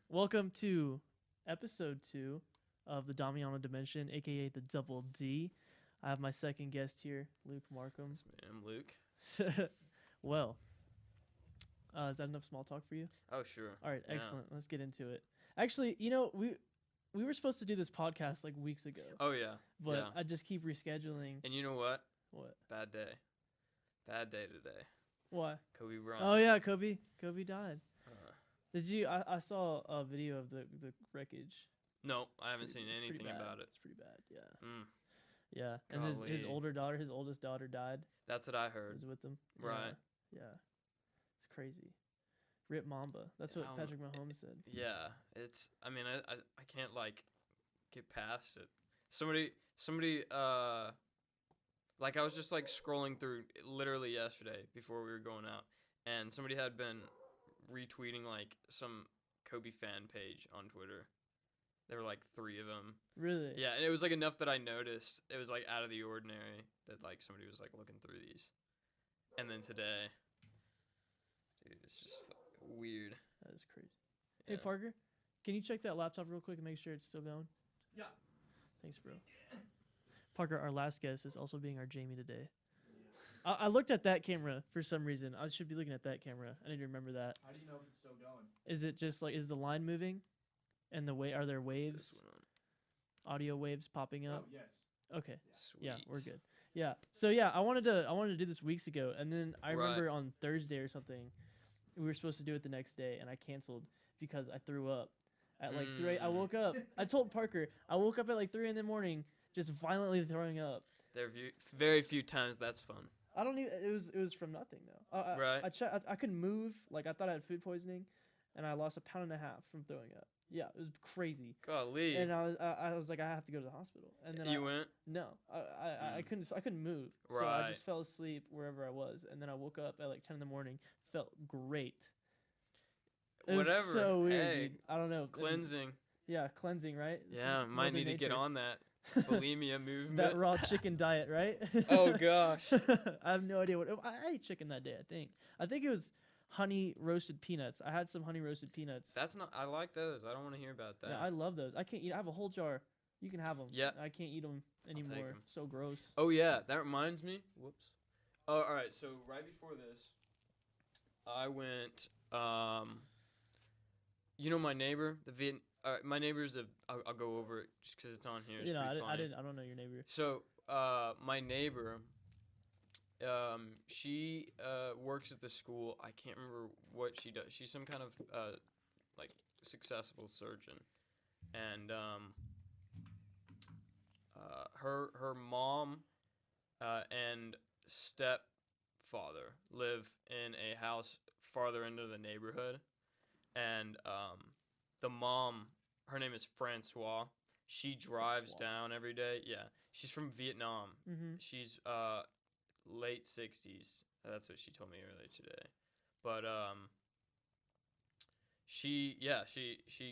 Welcome to episode 2 of the Damiano Dimension, aka the Double D. I have my second guest here, Luke Markham. That's me. I'm Luke. Well, is that enough small talk for you? Oh, sure. All right, Yeah. excellent. Let's get into it. Actually, we were supposed to do this podcast like weeks ago, Oh, yeah. but yeah. I just keep rescheduling. And you know what? What? Bad day. Bad day today. Why? Kobe Bryant. Oh yeah, Kobe died. Uh, Did you? I saw a video of the wreckage. no, I haven't It's seen pretty anything bad. about it. It's pretty bad. Yeah. Mm, Yeah, and his Golly. older daughter, his oldest daughter, died. that's what I heard. Was with them. Right. Yeah. It's crazy. Rip Mamba. That's what Um, Patrick Mahomes said. Yeah. It's. I mean, I can't like get past it. Somebody. Like I was just like scrolling through literally yesterday before we were going out, and somebody had been retweeting like some Kobe fan page on Twitter. There were like 3 of them. Really? Yeah, and it was like enough that I noticed. It was like out of the ordinary that like somebody was like looking through these. And then today, dude, it's just weird. That is crazy. Yeah. Hey Parker, can you check that laptop real quick and make sure it's still going? Yeah. Thanks, bro. Parker, our last guest, is also being our Jamie today. I looked at that camera for some reason. I should be looking at that camera. I need to remember that. How do you know if it's still going? Is it just like, is the line moving? And are there This waves, one audio waves popping Oh up? yes. Okay. Sweet. Yeah, we're good. Yeah. So yeah, I wanted to do this weeks ago, and then I Right. remember on Thursday or something, we were supposed to do it the next day, and I canceled because I threw up at like 3. I Mm. woke up. I told Parker I woke up at like 3 in the morning, just violently throwing up. There are very few times that's fun. I don't even. It was from nothing though. Right. I couldn't move. Like I thought I had food poisoning, and I lost 1.5 pounds from throwing up. Yeah, it was crazy. Golly. And I was like, I have to go to the hospital. And then you went? No, I Mm. couldn't move. So I Right. just fell asleep wherever I was, and then I woke up at like 10 in the morning. Felt great. It was Whatever. so weird, Hey, dude. I don't know. cleansing. Yeah, cleansing, right? It's Yeah, like might Mother need to get Nature. on that bulimia movement. That raw chicken diet, right? Oh, gosh. I have no idea what I ate chicken that day. I think it was honey roasted peanuts. I had some honey roasted peanuts. That's not. I like those. I don't want to hear about that. Yeah, I love those. I can't eat. I have a whole jar. You can have them. Yeah. I can't eat them take anymore. 'em. So gross. Oh yeah, that reminds me. Whoops. Oh, all right. So right before this, I went. You know my neighbor, my neighbor's I'll go over it just because it's on here. It's You know, pretty funny. I don't know your neighbor. So my neighbor, she works at the school. I can't remember what she does. She's some kind of like successful surgeon, and her mom and stepfather live in a house farther into the neighborhood, and the mom, her name is Francois. She drives Francois. down every day. Yeah, she's from Vietnam. Mm-hmm. She's late 60s. That's what she told me earlier today. But she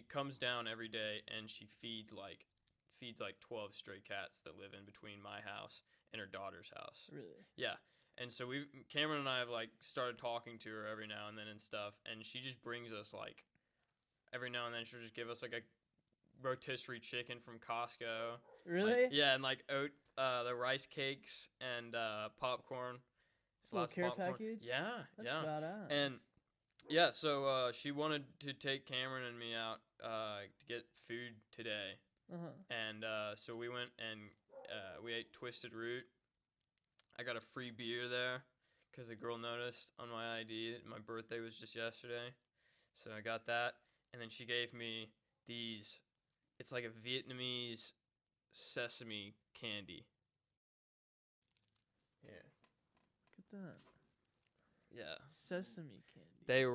comes down every day and she feeds like 12 stray cats that live in between my house and her daughter's house. Really? Yeah. And so Cameron and I have like started talking to her every now and then and stuff, and she just brings us like every now and then she'll just give us like a rotisserie chicken from Costco. Really? Like, yeah, and like the rice cakes and popcorn. It's a little Lots of care popcorn. package? Yeah, That's yeah. badass. And yeah, so she wanted to take Cameron and me out to get food today, and so we went and we ate Twisted Root. I got a free beer there because the girl noticed on my ID that my birthday was just yesterday, so I got that, and then she gave me these. It's like a Vietnamese sesame candy. Yeah. Look at that. Yeah. Sesame candy. They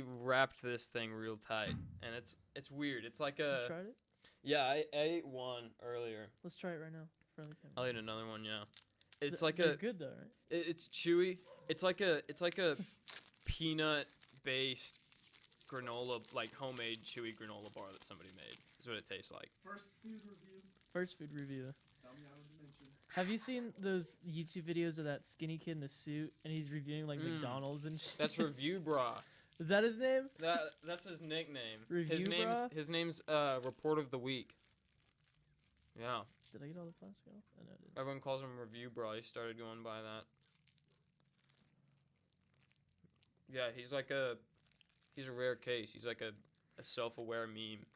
wrapped this thing real tight, and it's weird. It's like You a tried it? yeah. I ate one earlier. Let's try it right now. In front of the camera. I'll eat another one. Yeah. It's like They're a good though, right? it's chewy. It's like a peanut based granola, like homemade chewy granola bar that somebody made. Is what it tastes like. First food review. First food review. Damiano Dimension. Have you seen those YouTube videos of that skinny kid in the suit and he's reviewing like Mm. McDonald's and shit? That's review bra. Is that his name? That's his nickname. Review Bra? His name's Report of the Week. Yeah. Did I get all the plastic off? I know I didn't. Everyone calls him Review Bra. He started going by that. Yeah, he's a rare case. He's like a self-aware meme.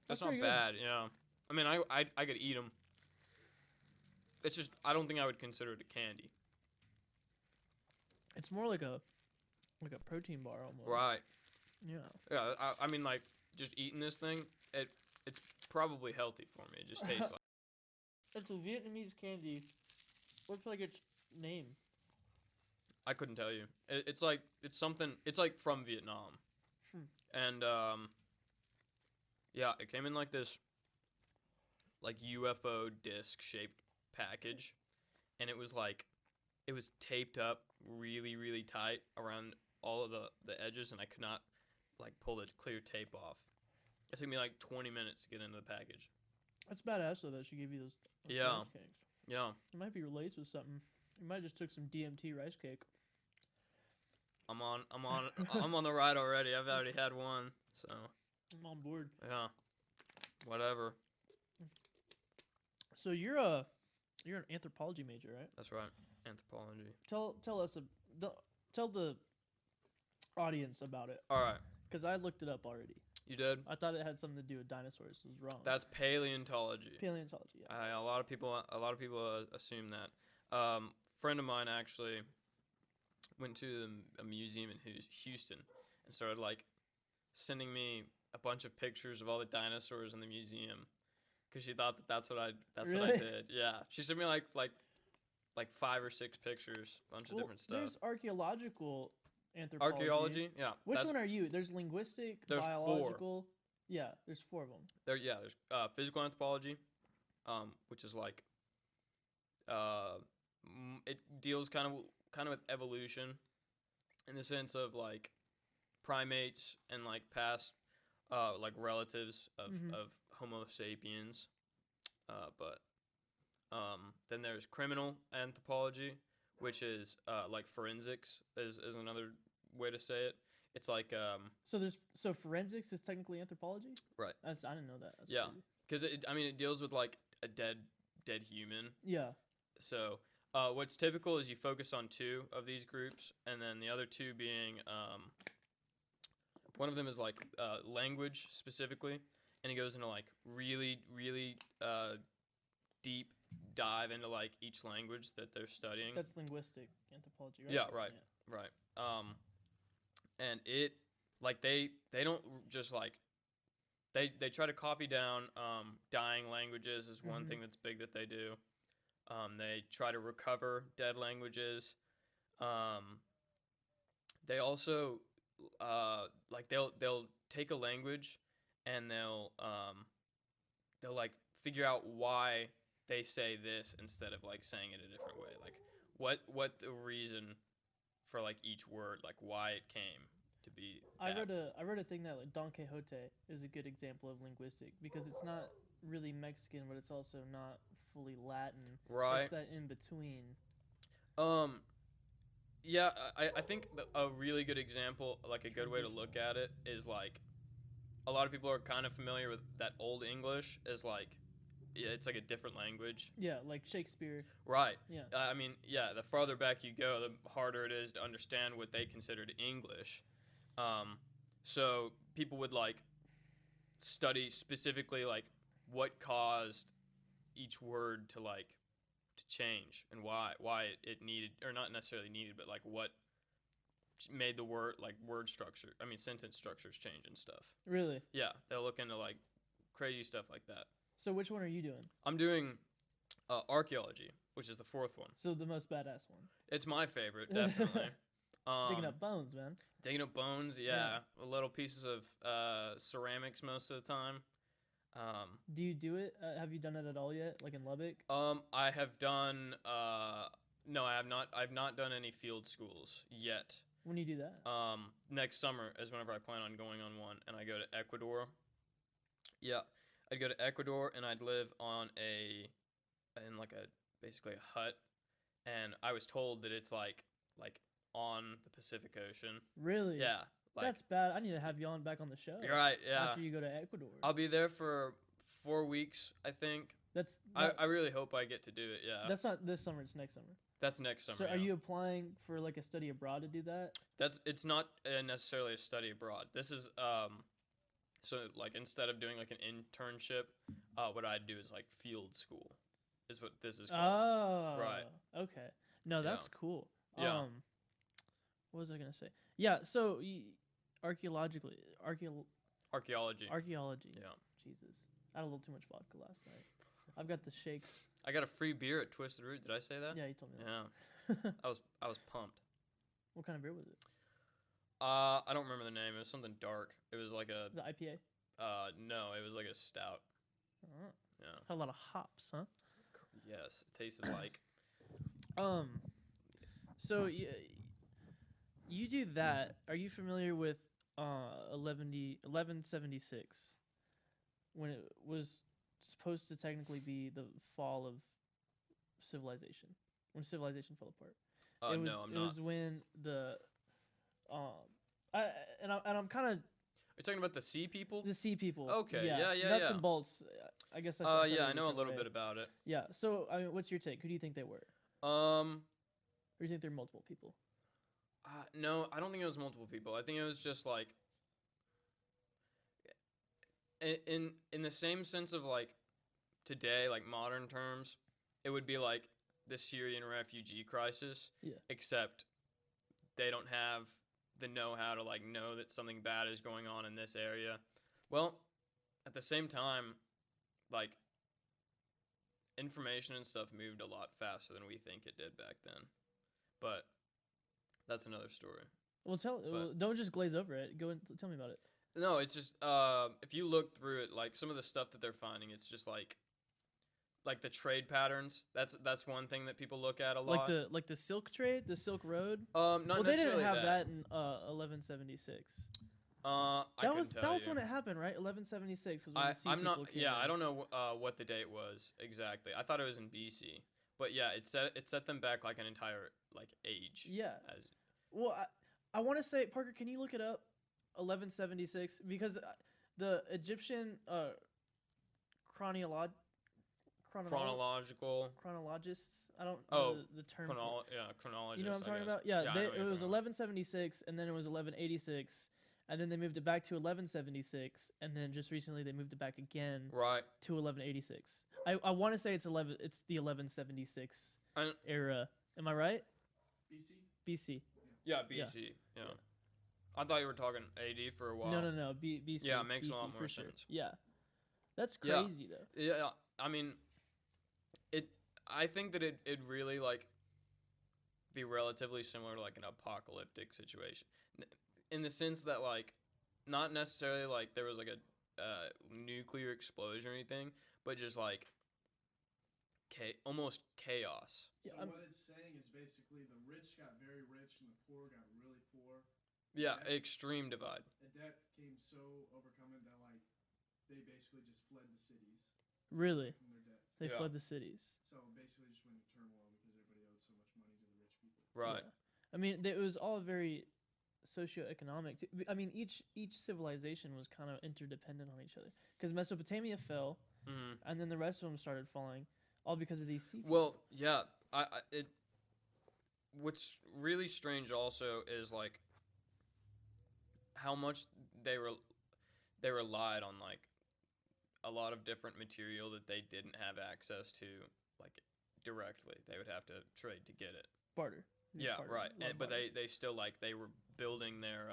That's not pretty good. bad, yeah. I mean, I could eat them. It's just, I don't think I would consider it a candy. It's more like a protein bar almost. Right. Yeah. Yeah, I mean, like, just eating this thing, it's probably healthy for me. It just tastes like... It's a Vietnamese candy. What's like its name? I couldn't tell you. It's like, it's something, it's like from Vietnam. And, yeah, it came in like this, like, UFO disc-shaped package. And it was like, it was taped up really, really tight around all of the edges, and I could not, like, pull the clear tape off. It took me, like, 20 minutes to get into the package. That's badass though that she gave you those Yeah. rice cakes. Yeah. It might be laced with something. You might have just took some DMT rice cake. I'm on the ride already. I've already had one, so... I'm on board. Yeah. Whatever. So you're an anthropology major, right? That's right. Anthropology. Tell us tell the audience about it, All right. because I looked it up already. You did? I thought it had something to do with dinosaurs. It was wrong. That's paleontology. paleontology. Yeah. A lot of people assume that. Friend of mine actually went to a museum in Houston and started like sending me a bunch of pictures of all the dinosaurs in the museum because she thought that's what I Really? did. Yeah, she sent me like 5 or 6 pictures, a bunch of different stuff. There's archaeological anthropology. Archaeology, yeah. Which one are you? There's linguistic, There's 4. biological. Yeah, there's 4 of them. There's physical anthropology, which is like it deals kind of with evolution in the sense of like primates and like past like relatives of Homo sapiens, but then there's criminal anthropology, which is like forensics is another way to say it. It's like So forensics is technically anthropology. Right. I didn't know that. That's Yeah. crazy. because it deals with like a dead human. Yeah. So what's typical is you focus on 2 of these groups, and then the other 2 being one of them is like language specifically, and it goes into like really, really deep dive into like each language that they're studying. That's linguistic anthropology, right? Yeah, right, right. And it like they don't just like they try to copy down dying languages is one thing that's big that they do. They try to recover dead languages. They also like they'll take a language and they'll like figure out why they say this instead of like saying it a different way. Like what the reason for like each word, like why it came to be. I read a thing that like Don Quixote is a good example of linguistic because it's not really Mexican, but it's also not fully Latin. Right. It's that in between. Yeah, I think a really good example, like a good way to look at it, is like a lot of people are kind of familiar with that Old English as like, yeah, it's like a different language. Yeah, like Shakespeare. Right. Yeah. I mean, yeah, the farther back you go, the harder it is to understand what they considered English. So people would like study specifically like what caused each word to like to change and why it needed, or not necessarily needed, but like what made the word structure, I mean sentence structures change and stuff. Really? Yeah, they'll look into like crazy stuff like that. So which one are you doing? I'm doing archaeology, which is the 4th one. So the most badass one. It's my favorite, definitely. Digging up bones, man. Digging up bones, yeah. Little pieces of ceramics most of the time. Do you do it? Have you done it at all yet, like in Lubbock? I have done. No, I have not. I've not done any field schools yet. When do you do that? Next summer is whenever I plan on going on one, and I go to Ecuador. Yeah, I'd go to Ecuador, and I'd live in like basically a hut, and I was told that it's like on the Pacific Ocean. Really? Yeah, like That's bad. I need to have you on back on the show. you're right. Yeah, After you go to Ecuador. I'll be there for 4 weeks, I think. That's I really hope I get to do it. Yeah, that's not this summer. It's next summer. that's next summer. So are yeah. you applying for like a study abroad to do that? It's not necessarily a study abroad. This is so like instead of doing like an internship, what I'd do is like field school, is what this is called. Oh. Right. Okay. No, Yeah. that's cool. Yeah. What was I gonna say? Yeah. So archaeology. Archaeology. Yeah. Yeah. Jesus, I had a little too much vodka last night. I've got the shakes. I got a free beer at Twisted Root. Did I say that? Yeah, you told me Yeah. that. I was pumped. What kind of beer was it? I don't remember the name. It was something dark. It was like a Was it IPA? no, it was like a stout. Oh, Yeah. had a lot of hops, huh? Yes, it tasted like So you do that. Are you familiar with 1176? When it was supposed to technically be the fall of civilization. When civilization fell apart. no, I'm It not. was when the I'm kind of Are you talking about the sea people? the sea people. Okay, yeah, Nuts yeah. and bolts. I guess. I said it Yeah, a I know a different little way. bit about it. Yeah. So I mean, what's your take? Who do you think they were? Or do you think they're multiple people? No, I don't think it was multiple people. I think it was just like in the same sense of like today, like modern terms, it would be like the Syrian refugee crisis. Yeah. Except they don't have the know-how to like know that something bad is going on in this area. Well, at the same time, like information and stuff moved a lot faster than we think it did back then. But that's another story. Well, don't just glaze over it. Go and tell me about it. No, it's just if you look through it, like some of the stuff that they're finding, it's just like the trade patterns. That's one thing that people look at a lot. Like the Silk Trade, the Silk Road. Not Well, they necessarily didn't have that in 1176. I That was couldn't tell you. when it happened, right? 1176 was when the sea I'm people not. came Yeah, in. I don't know what the date was exactly. I thought it was in BC, but yeah, it set them back like an entire like age. Yeah. As Well, I want to say, Parker, can you look it up? 1176, because the Egyptian chronological. chronologists. I don't Oh, know the term. for it. Chronologist. You know what I'm I talking guess. about? Yeah, I know it what you're was talking about. 1176, and then it was 1186, and then they moved it back to 1176, and then just recently they moved it back again Right. to 1186. I want to say it's the 1176 I- era. Am I right? BC? BC. Yeah, BC. Yeah. I thought you were talking AD for a while. No. BC. Yeah, it makes a BC lot for more sure. sense. Yeah, that's Yeah. crazy though. Yeah, I mean, I think that it'd really like be relatively similar to like an apocalyptic situation, in the sense that like not necessarily like there was like a nuclear explosion or anything, but just like almost chaos. Yeah, So I'm- what it's saying is basically the rich got very rich and the poor got really poor. Yeah, Yeah. extreme divide. The debt came so overcoming that like they basically just fled the cities Really, from their debts. they Yeah. fled the cities. So basically just went into turmoil because everybody owed so much money to the rich people. Right. Yeah. I mean, it was all very socioeconomic. I mean, each civilization was kind of interdependent on each other. Because Mesopotamia fell, hmm and then the rest of them started falling, all because of these sea. Well, yeah, what's really strange also is like how much they relied on like a lot of different material that they didn't have access to like directly. They would have to trade to get it. Barter. Yeah, Barter. right. A lot of But barter. they still like they were building their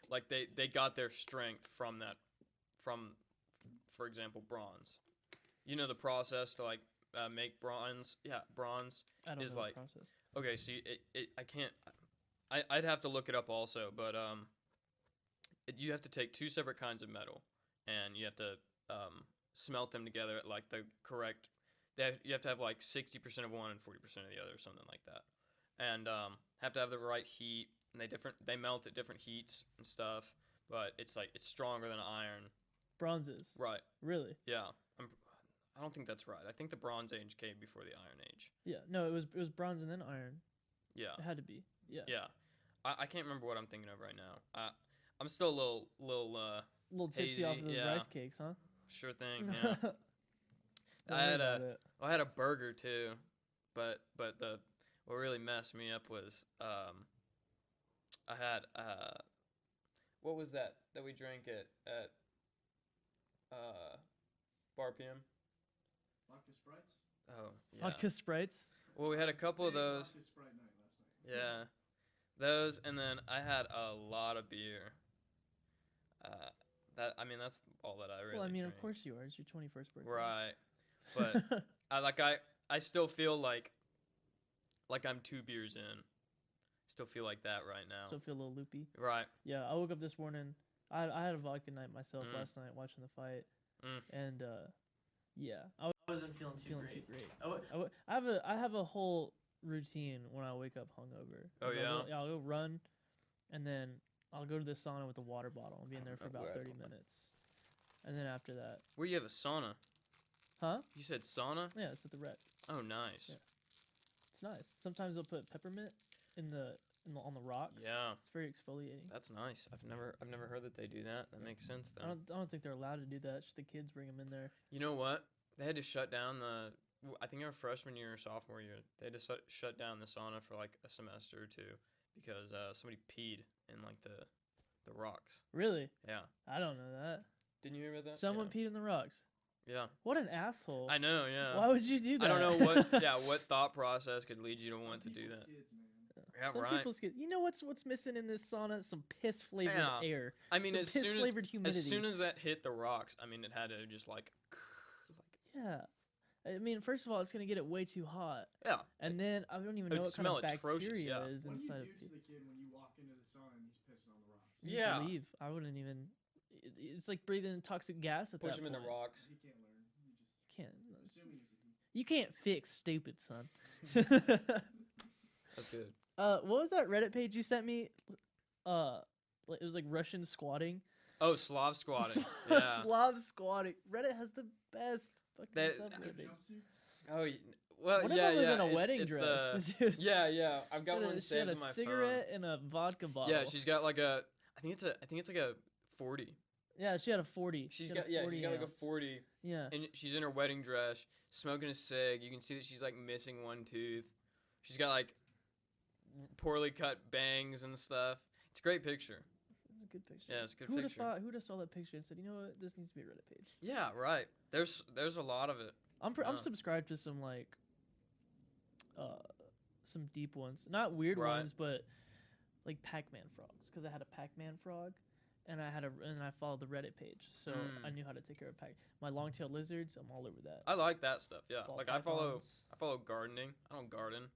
like they got their strength from that from, for example, bronze. You know the process to like make bronze. Yeah, bronze. I don't is know like- the process. Okay, so I can't. I'd have to look it up also, but you have to take two separate kinds of metal, and you have to smelt them together at like the correct. You have to have like 60% of one and 40% of the other, or something like that, and have to have the right heat. And they melt at different heats and stuff, but it's stronger than iron. Bronze is. Right. Really? Yeah. I don't think that's right. I think the Bronze Age came before the Iron Age. Yeah. No, it was bronze and then iron. Yeah. It had to be. Yeah. Yeah. I can't remember what I'm thinking of right now. I'm still a little A little tipsy off hazy, of those yeah. rice cakes, huh? sure thing. Yeah. Don't I worry had about it. I had a burger too, but what really messed me up was I had what was that we drank at Bar PM? Vodka Sprites? Oh yeah. Vodka Sprites. Well, we had a couple of Big those. Vodka Sprite night last night. Yeah, those, and then I had a lot of beer. That's all that I really. Well, I mean, drink. of course you are. It's your 21st birthday. Right, but I still feel like I'm 2 beers in. Still feel like that right now. Still feel a little loopy. Right. Yeah, I woke up this morning. I had a vodka night myself Mm. last night watching the fight, Mm. and yeah, I wasn't feeling too great. Oh, I have a whole routine when I wake up hungover. Oh, yeah? I'll go run, and then I'll go to the sauna with a water bottle and be in there for Oh, about where I 30 put my- minutes, and then after that, Where you have a sauna? huh? You said sauna? Yeah, it's at the rec. Oh, nice. Yeah. It's nice. Sometimes they'll put peppermint on the rocks. Yeah, It's very exfoliating. that's nice. I've never heard that they do that. That makes sense I then. don't think they're allowed to do that. It's just the kids bring them in there. You know what? They had to shut down I think our freshman year or sophomore year, they had to shut down the sauna for like a semester or two because somebody peed in like the rocks. Really? Yeah. I don't know that. Didn't you hear about that? Someone peed in the rocks. Yeah. What an asshole. I know, yeah. Why would you do that? I don't know what thought process could lead you to want to do People's that. Kids, man. Yeah, Some right. people's kids. You know what's missing in this sauna? Some piss flavored Yeah. air. I mean, Some as piss soon flavored humidity. as that hit the rocks, I mean, it had to just like Yeah. I mean, first of all, it's gonna get it way too hot, yeah. and then I don't even It know would what kind of smell atrocious, bacteria yeah. is What do you inside do of to people. the kid when you walk into the sauna and he's pissing on the rocks? You just Yeah. leave. I wouldn't even. It's like breathing toxic gas at Push that him in the point. rocks. He can't learn. You just Can't. assuming it's a he. You can't fix stupid, son. That's good. What was that Reddit page you sent me? It was like Russian squatting. Oh, Slav squatting. Yeah. Slav squatting. Reddit has the best fucking That- subreddits. Jumpsuits? Oh, well, One of yeah, them was yeah. in a it's- wedding it's dress. the- yeah. I've got one She saved had in a my cigarette and a vodka phone. bottle. Yeah, she's got like a. I think it's like a 40. Yeah, she had a 40. She's She got had a 40 like a ounce. 40, Yeah. and she's in her wedding dress, smoking a cig. You can see that she's like missing one tooth. She's got like poorly cut bangs and stuff. It's a great picture. It's a good picture. Yeah, it's a good Who would have picture. thought? Who would have saw that picture and said, you know what, this needs to be a Reddit page. Yeah, right. There's a lot of it. I'm Yeah. subscribed to some like, some deep ones, not weird Right. ones, but like Pac-Man frogs, because I had a Pac-Man frog, and I followed the Reddit page, so I Mm. knew how to take care of my long-tailed lizards. I'm all over that. I like that stuff. Yeah, Ball like pythons. I follow gardening. I don't garden.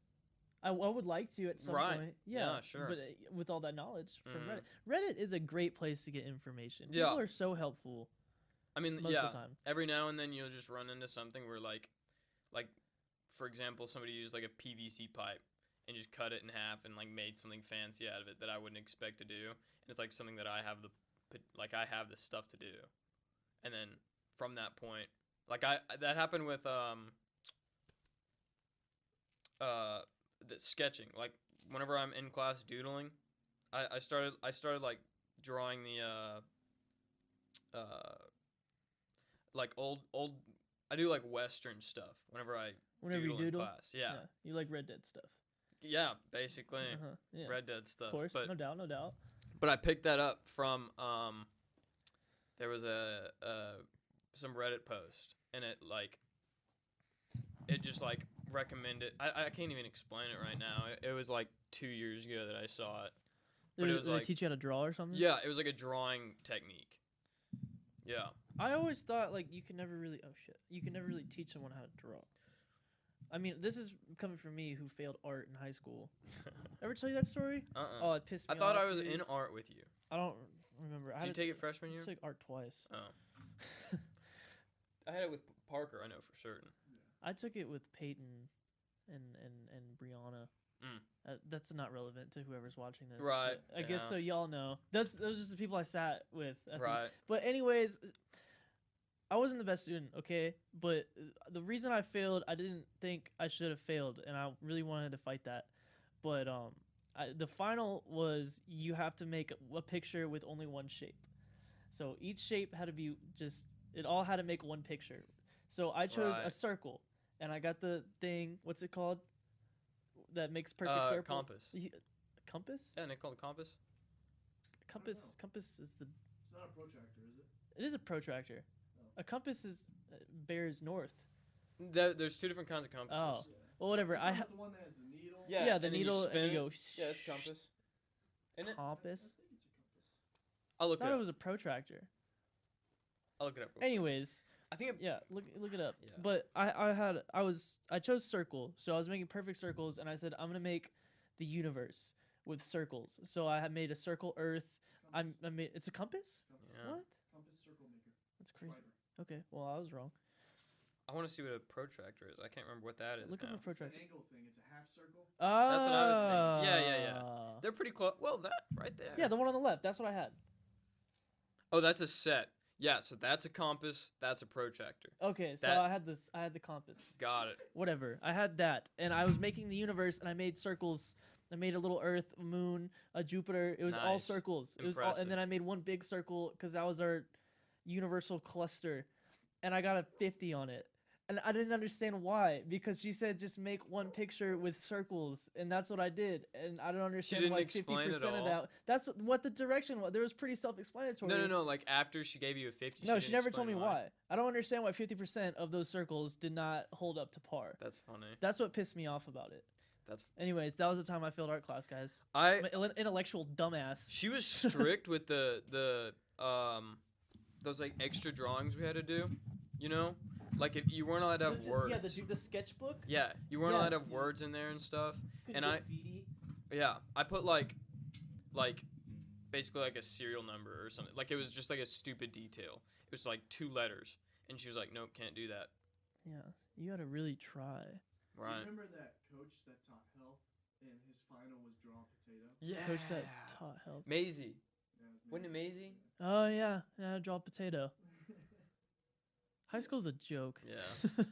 I would like to at some Right. point. Yeah, Yeah, sure. But with all that knowledge from Mhm. Reddit is a great place to get information. Yeah. People are so helpful I mean, most yeah. of the time. Every now and then you'll just run into something where like for example, somebody used like a PVC pipe and just cut it in half and like made something fancy out of it that I wouldn't expect to do. And it's like something that I have the stuff to do. And then from that point, like that happened with the sketching. Like whenever I'm in class doodling, I started like drawing the like old I do like Western stuff whenever Whenever doodle you doodle, in class. Yeah. you like Red Dead stuff. Yeah, basically Yeah, Red Dead stuff. of course, But no doubt. but I picked that up from there was some Reddit post and it just like recommended I can't even explain it right now. It was like 2 years ago that I saw it. But it was Did they like- teach you how to draw or something? Yeah, it was like a drawing technique. Yeah. I always thought like you can never really teach someone how to draw. I mean, this is coming from me who failed art in high school. Ever tell you that story? Oh, it pissed me I off. thought I was dude. in art with you. I don't remember. Did you take it freshman year? I took art twice. Oh. I had it with Parker, I know for certain. I took it with Peyton and Brianna. That's not relevant to whoever's watching this. Right, but I guess yeah. so. Y'all know. Those are just the people I sat with. Right. But anyways, I wasn't the best student, okay? But the reason I failed, I didn't think I should have failed, and I really wanted to fight that. But the final was you have to make a picture with only one shape. So each shape had to be just it all had to make one picture. So I chose a Right. circle, and I got the thing. What's it called? That makes perfect circle. Compass. Compass? Yeah, they call it compass. Compass. Compass is the. It's not a protractor, is it? It is a protractor. Oh. A compass is bears north. There's two different kinds of compasses. Oh. Well, whatever. You're I talking about the one that has the needle. Yeah, the and then you needle, and spin you it. go. Yeah, it's compass. Isn't it? Compass. I think it's a compass. I'll I look it thought up. it was a protractor. I'll look it up. real quick. Anyways, I think it, yeah, look it up. Yeah. But I chose circle, so I was making perfect circles, and I said I'm gonna make the universe with circles. So I had made a circle Earth. I made it's a compass. Compass. Yeah. What? Compass circle maker. That's crazy. Fiber. Okay, well I was wrong. I want to see what a protractor is. I can't remember what that is Look now. up a It's an protractor. angle thing. It's a half circle. That's what I was thinking. Yeah. Ah. They're pretty close. Well, that right there. Yeah, the one on the left. That's what I had. Oh, that's a set. Yeah, so that's a compass. That's a protractor. Okay, so That- I had this. I had the compass. Got it. Whatever. I had that, and I was making the universe, and I made circles. I made a little Earth, a moon, a Jupiter. It was all Nice. circles. It was all, and then I made one big circle because that was our universal cluster, and I got a 50 on it. And I didn't understand why, because she said just make one picture with circles, and that's what I did. And I don't understand didn't why explain it 50% of all? that. That's what the direction was. There was pretty self-explanatory. No. Like after she gave you a 50. No, she didn't never told me explain why. I don't understand why 50% of those circles did not hold up to par. That's funny. That's what pissed me off about it. That's. Anyways, that was the time I failed art class, guys. I. I'm an intellectual dumbass. She was strict with the those like extra drawings we had to do. You know, like if you weren't allowed to have words. Yeah, the sketchbook. Yeah, you weren't allowed to have Yes. words in there and stuff. And Graffiti. Yeah, I put like basically like a serial number or something. Like it was just like a stupid detail. It was like 2 letters, and she was like, "Nope, can't do that." Yeah, you gotta really try. Do Right. you remember that coach that taught health and his final was draw a potato? Yeah. Coach that taught health. Maisie. Yeah, it was Wasn't it Maisie? Oh yeah, draw a potato. High school's a joke. Yeah.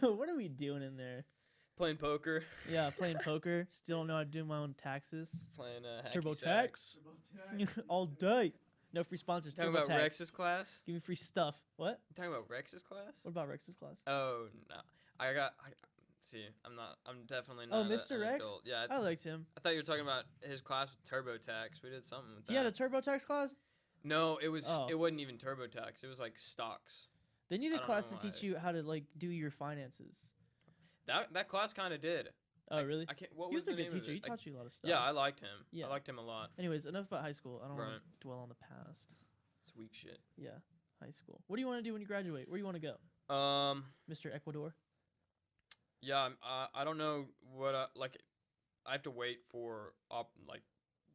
What are we doing in there? Playing poker. Yeah, playing poker. Still don't know how to do my own taxes. Playing hacky TurboTax. sack. All day. No free sponsors. Talking about TurboTax. Rex's class. Give me free stuff. What? You talking about Rex's class? What about Rex's class? Oh no, I see. I'm definitely Oh, not. Mr. An Rex? adult. Yeah, I liked him. I thought you were talking about his class with TurboTax. We did something with that. He had a TurboTax class? No, it was. Oh. It wasn't even TurboTax. It was like stocks. They need I a don't class know to teach why. you how to like do your finances. That class kind of did. Oh, really? I can't. What He was a the good name of teacher. it? He taught you a lot of stuff. Yeah, I liked him. Yeah. I liked him a lot. Anyways, enough about high school. I don't want Right. to dwell on the past. It's weak shit. Yeah, high school. What do you want to do when you graduate? Where do you want to go, Mr. Ecuador? Yeah. I don't know what. Like, I have to wait for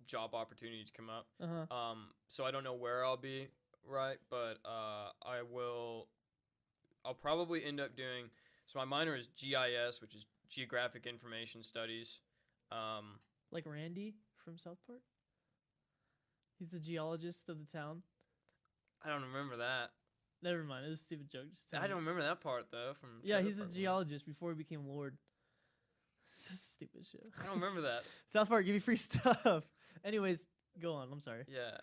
job opportunities to come up. Uh-huh. So I don't know where I'll be. Right, but I will. I'll probably end up doing. So my minor is GIS, which is Geographic Information Studies. Like Randy from South Park? He's the geologist of the town. I don't remember that. Never mind. It was a stupid joke. Just tell I me. don't remember that part though. From Yeah, Trailer he's a Park Boys. geologist before he became Lord. Stupid shit. I don't remember that. South Park, give me free stuff. Anyways, go on. I'm sorry. Yeah.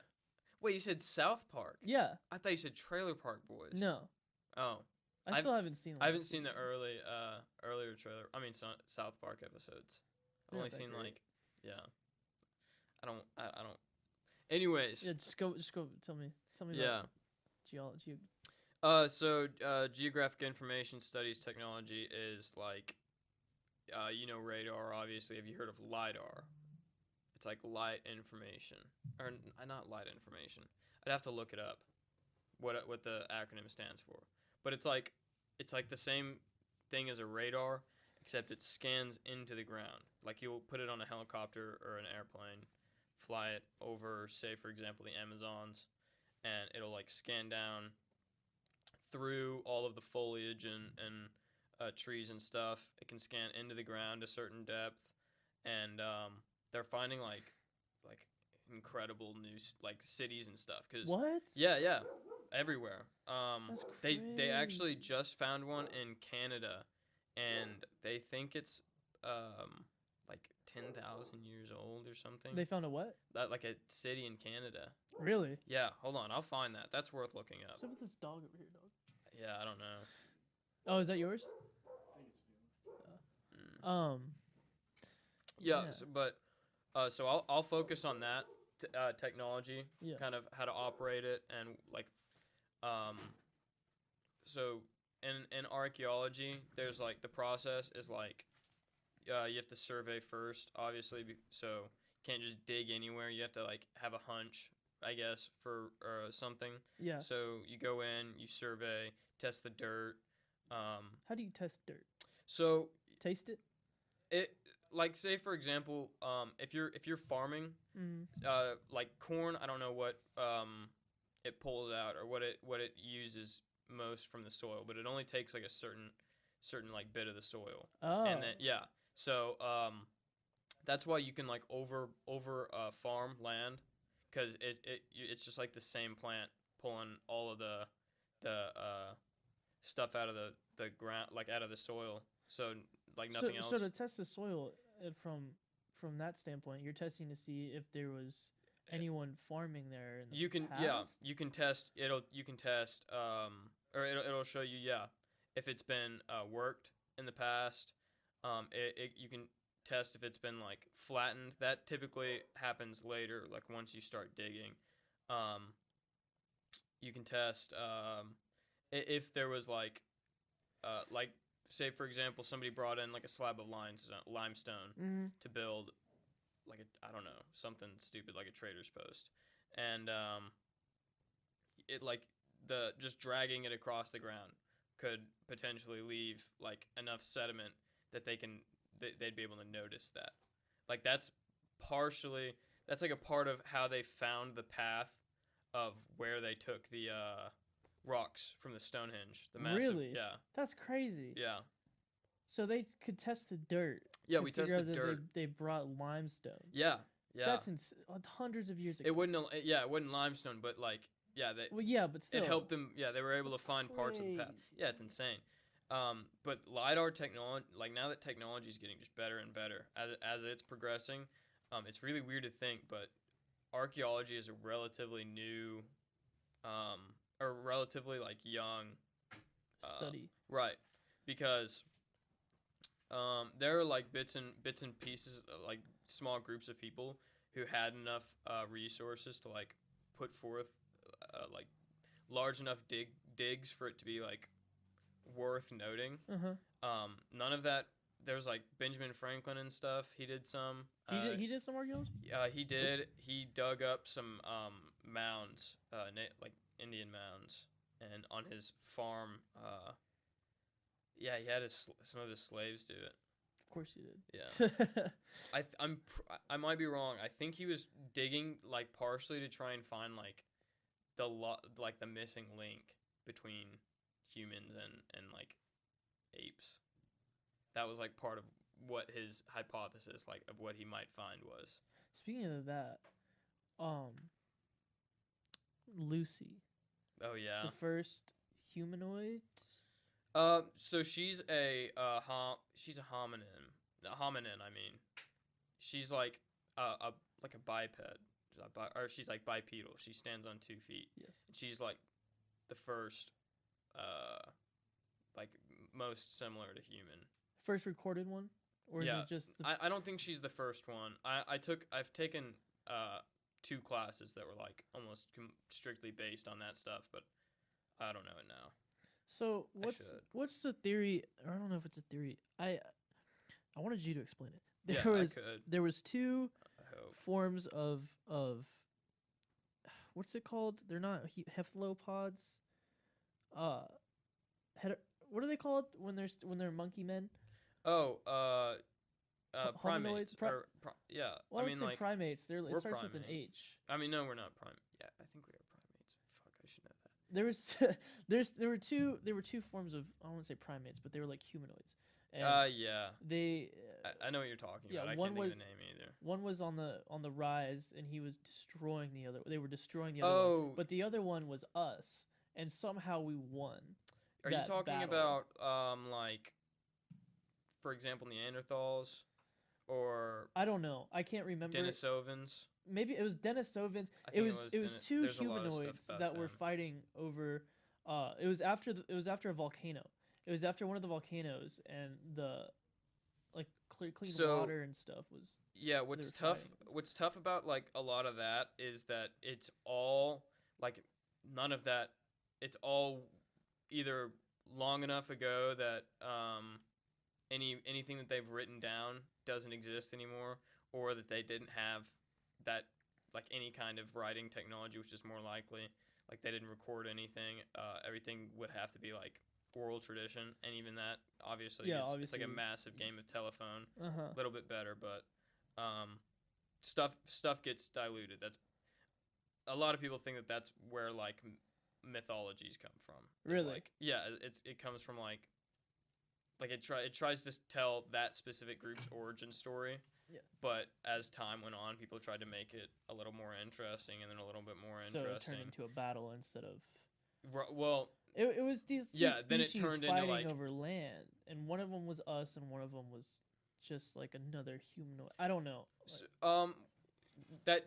Wait, you said South Park? Yeah. I thought you said Trailer Park Boys. No. Oh, I still haven't seen. I haven't seen the earlier trailer. I mean, South Park episodes. I've They're only not that seen great. like, yeah. I don't. Anyways. Yeah, just go. Tell me. Yeah. About geology. So Geographic Information Studies technology is like, radar. Obviously, have you heard of LiDAR? It's like light information, or not light information. I'd have to look it up. What the acronym stands for, but it's like the same thing as a radar, except it scans into the ground. Like you'll put it on a helicopter or an airplane, fly it over, say for example the Amazons, and it'll like scan down through all of the foliage and trees and stuff. It can scan into the ground a certain depth, and they're finding like incredible new cities and stuff. Cause What? yeah, everywhere. That's They actually crazy. just found one in Canada, and they think it's like 10,000 years old or something. They found a what? Like a city in Canada. Really? Yeah, hold on, I'll find that. That's worth looking up. What's up with this dog over here, dog? Yeah, I don't know. Oh, is that yours? I think it's feeling. Yeah, Yeah. so I'll focus on that technology, Yeah. kind of how to operate it, and like, so in archaeology, there's like the process is like, you have to survey first, obviously, so you can't just dig anywhere. You have to like have a hunch, I guess, for something. Yeah. So you go in, you survey, test the dirt. How do you test dirt? So Taste it? it like say for example, if you're farming, like corn, I don't know what it pulls out or what it uses most from the soil, but it only takes like a certain like bit of the soil. Oh. And then yeah, so that's why you can like over farm land, because it's just like the same plant pulling all of the stuff out of the ground, like out of the soil. So like nothing else. So to test the soil from that standpoint, you're testing to see if there was anyone farming there in the You can past? you can test or it'll show you if it's been worked in the past. You can test if it's been like flattened. That typically happens later, like once you start digging. You can test if there was like say for example somebody brought in like a slab of limestone to build like I don't know, something stupid like a trader's post, and it like just dragging it across the ground could potentially leave like enough sediment that they'd be able to notice that. Like that's like a part of how they found the path of where they took the rocks from the Stonehenge. The massive, Really? yeah, That's crazy. yeah, So they could test the dirt. yeah. to We figure tested out that dirt. They brought limestone. Yeah, yeah. That's hundreds of years ago. It wasn't limestone, but like they. Well, yeah, but still. It helped them. Yeah, they were able That's to find parts of the path. crazy. Yeah, it's insane. But LiDAR technology, like now that technology is getting just better and better as it's progressing, it's really weird to think, but archaeology is a relatively new, or relatively like young Study. right? Because there are like bits and pieces, like small groups of people who had enough resources to like put forth like large enough digs for it to be like worth noting. None of that. There's like Benjamin Franklin and stuff. He did some. He did some archaeology. He did. He dug up some mounds, like Indian mounds, and on his farm. Yeah, he had some of his slaves do it. Of course he did. Yeah. I might be wrong. I think he was digging like partially to try and find like the missing link between humans and like apes. That was like part of what his hypothesis like of what he might find was. Speaking of that, Lucy. Oh yeah. The first humanoid. So she's a hominin. I mean, she's like a biped, or she's like bipedal. She stands on 2 feet. Yes. She's like the first, like most similar to human. First recorded one, or is it just? I don't think she's the first one. I've taken 2 classes that were like almost strictly based on that stuff, but I don't know it now. So what's the theory? Or I don't know if it's a theory. I wanted you to explain it. There was 2 forms of what's it called? They're not cephalopods. What are they called when they're monkey men? Oh, Hominoids? primates. Yeah. Well, I mean, would say like primates. It we're starts with an primates. H. I mean, no, we're not Yeah, I think we are primates. Fuck, I should know that. There were two forms of, I don't want to say primates, but they were like humanoids. And yeah. They. I know what you're talking about. I one can't think was of the name either. One was on the rise, and he was destroying the other. They were destroying the other one. But the other one was us, and somehow we won. Are you talking about like, for example, Neanderthals, or or I don't know. I can't remember. Denisovans. Maybe it was Denisovans. I It think was two there's a lot of stuff humanoids about that were them. fighting over. It was after it was after a volcano. It was after one of the volcanoes, and the like clean So- water and stuff was. Yeah, they what's were tough fighting against what's tough about like a lot of that is that it's all like none of that it's all either long enough ago that anything that they've written down doesn't exist anymore, or that they didn't have that like any kind of writing technology, which is more likely. Like they didn't record anything. Everything would have to be like oral tradition, and even that obviously, Yeah, it's like a obviously. massive game of telephone. Uh huh. A little bit better, but stuff gets diluted. That's a lot of people think that that's where like mythologies come from. It's Really? Like, yeah, it comes from like it tries to tell that specific group's origin story. Yeah. But as time went on, people tried to make it a little more interesting, and then a little bit more So it interesting. turned into a battle instead of. Well, It was these two Yeah, then it species turned into, fighting like- over land, and one of them was us, and one of them was just like another humanoid. I don't know. S that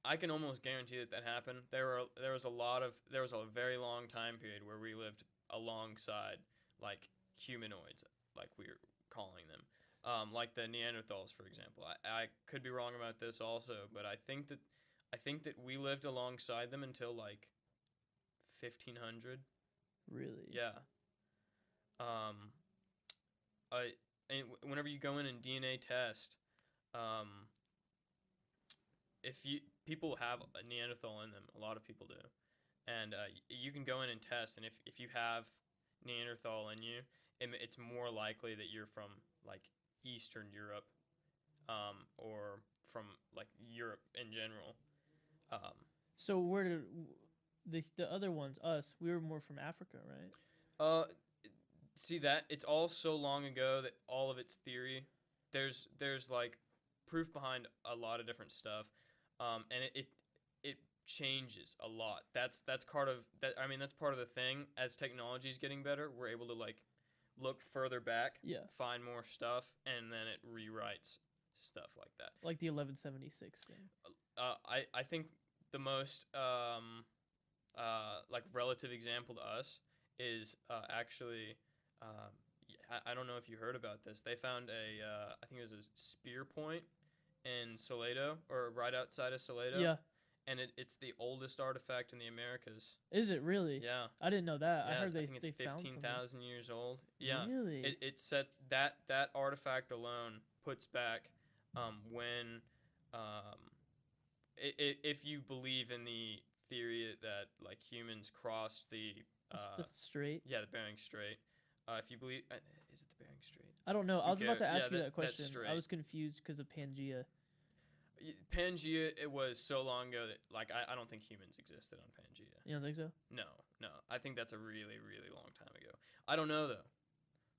I can almost guarantee that happened. There was a very long time period where we lived alongside like humanoids, like we're calling them, like the Neanderthals, for example. I could be wrong about this also, but I think that we lived alongside them until like 1500. Really? Yeah. And whenever you go in and DNA test, if people have a Neanderthal in them, a lot of people do, and you can go in and test, and if you have Neanderthal in you, it's more likely that you're from like Eastern Europe, or from like Europe in general. So where did the other ones, us, we were more from Africa, right? See that it's all so long ago that all of its theory, there's like proof behind a lot of different stuff, and it changes a lot. That's part of that. I mean, that's part of the thing. As technology is getting better, we're able to like look further back, Yeah. find more stuff, and then it rewrites stuff like that. Like the 1176 thing. I think the most like relative example to us is actually I don't know if you heard about this. They found I think it was a spear point in Salado, or right outside of Salado. Yeah. And it's the oldest artifact in the Americas. Is it really? Yeah. I didn't know that. Yeah, I heard they think it's they found something. 15,000 years old. Yeah. Really? It set that artifact alone puts back when if you believe in the theory that like humans crossed the The strait. yeah, the Bering Strait. If you believe, is it the Bering Strait? I don't know. I was about to Okay, ask yeah, you that question. I strait. was confused because of Pangea. Pangea, it was so long ago that like I don't think humans existed on Pangea. You don't think so? No. I think that's a really, really long time ago. I don't know though.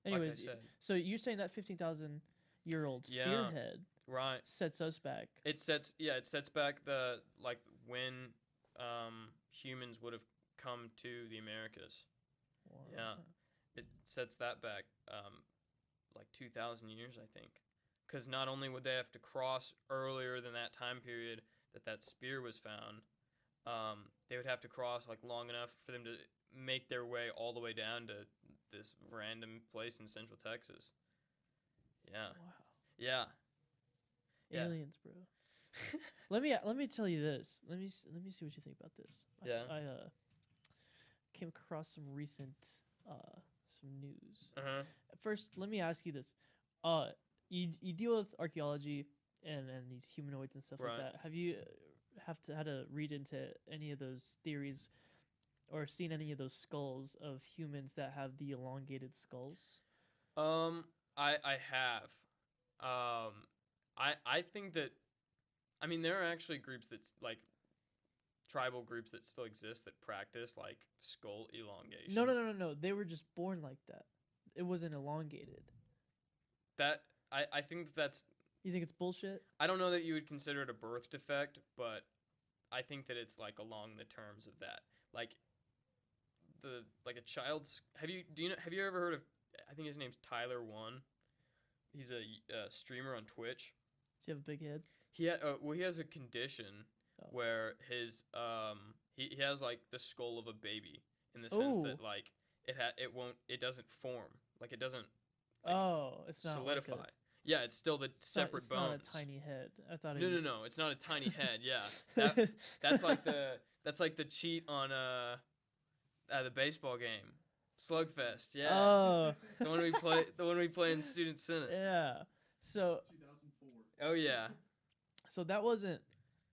Anyways, like I said, so you're saying that 15,000-year-old Yeah. spearhead right. sets us back? It sets back the like when humans would have come to the Americas. Wow. Yeah. It sets that back like 2,000 years, I think. Because not only would they have to cross earlier than that time period that spear was found, they would have to cross like long enough for them to make their way all the way down to this random place in Central Texas. Yeah. Wow. Yeah. Yeah. Aliens, bro. let me tell you this. Let me see what you think about this. Yeah. I came across some recent some news. Uh-huh. First, let me ask you this. You deal with archaeology and these humanoids and stuff Right. like that. Have you had to read into any of those theories or seen any of those skulls of humans that have the elongated skulls? I have. I think that, I mean, there are actually groups that's like tribal groups that still exist that practice like skull elongation. No. They were just born like that. It wasn't elongated. That I think that's, You think it's bullshit? I don't know that you would consider it a birth defect, but I think that it's like along the terms of that. Like a child's, have you ever heard of, I think his name's Tyler One. He's a streamer on Twitch. you have a big head? He has a condition Oh. where his he has like the skull of a baby in the sense Ooh. that like it doesn't form, like it doesn't like Oh, it's not solidify. Like Yeah, it's still the separate it's bones. not a tiny head. I thought it No, was. no, no. It's not a tiny head. Yeah, that's like the cheat on the baseball game, Slugfest. Yeah, Oh. the one we play in Student Senate. Yeah. So 2004. Oh yeah, that wasn't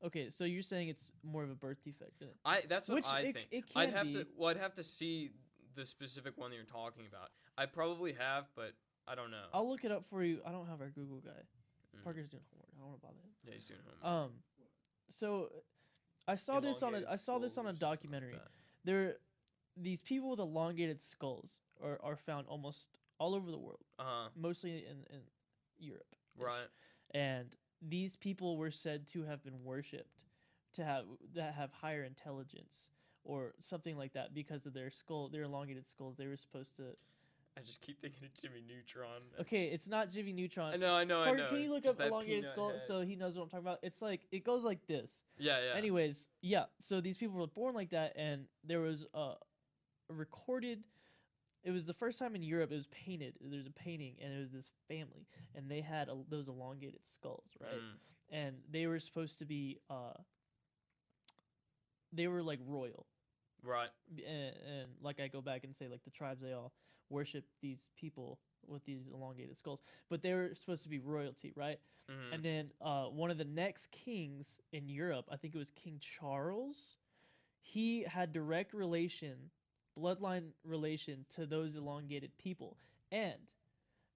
okay. So you're saying it's more of a birth defect, then? that's what Which I it, think. it can I'd have be. to well, I'd have to see the specific one that you're talking about. I probably have, but I don't know. I'll look it up for you. I don't have our Google guy. Mhm. Parker's doing homework. I don't want to bother him. Yeah, he's doing homework. So I saw this on Elongated a skulls or something like documentary. that. There, these people with elongated skulls are found almost all over the world, mostly in Europe. Right. And these people were said to have been worshipped, that have higher intelligence or something like that because of their elongated skulls. They were supposed to. I just keep thinking of Jimmy Neutron. Okay, it's not Jimmy Neutron. I know. Parker, can you look Just up that elongated peanut skull head. so he knows what I'm talking about? It's like it goes like this. Yeah. Anyways, yeah. So these people were born like that, and there was a recorded. It was the first time in Europe it was painted. There's a painting, and it was this family, and they had those elongated skulls, right? And they were supposed to be. They were like royal, Right. and like I go back and say like the tribes, they all worship these people with these elongated skulls, but they were supposed to be royalty, right? Mhm. And then one of the next kings in Europe, I think it was King Charles, he had direct bloodline relation to those elongated people. And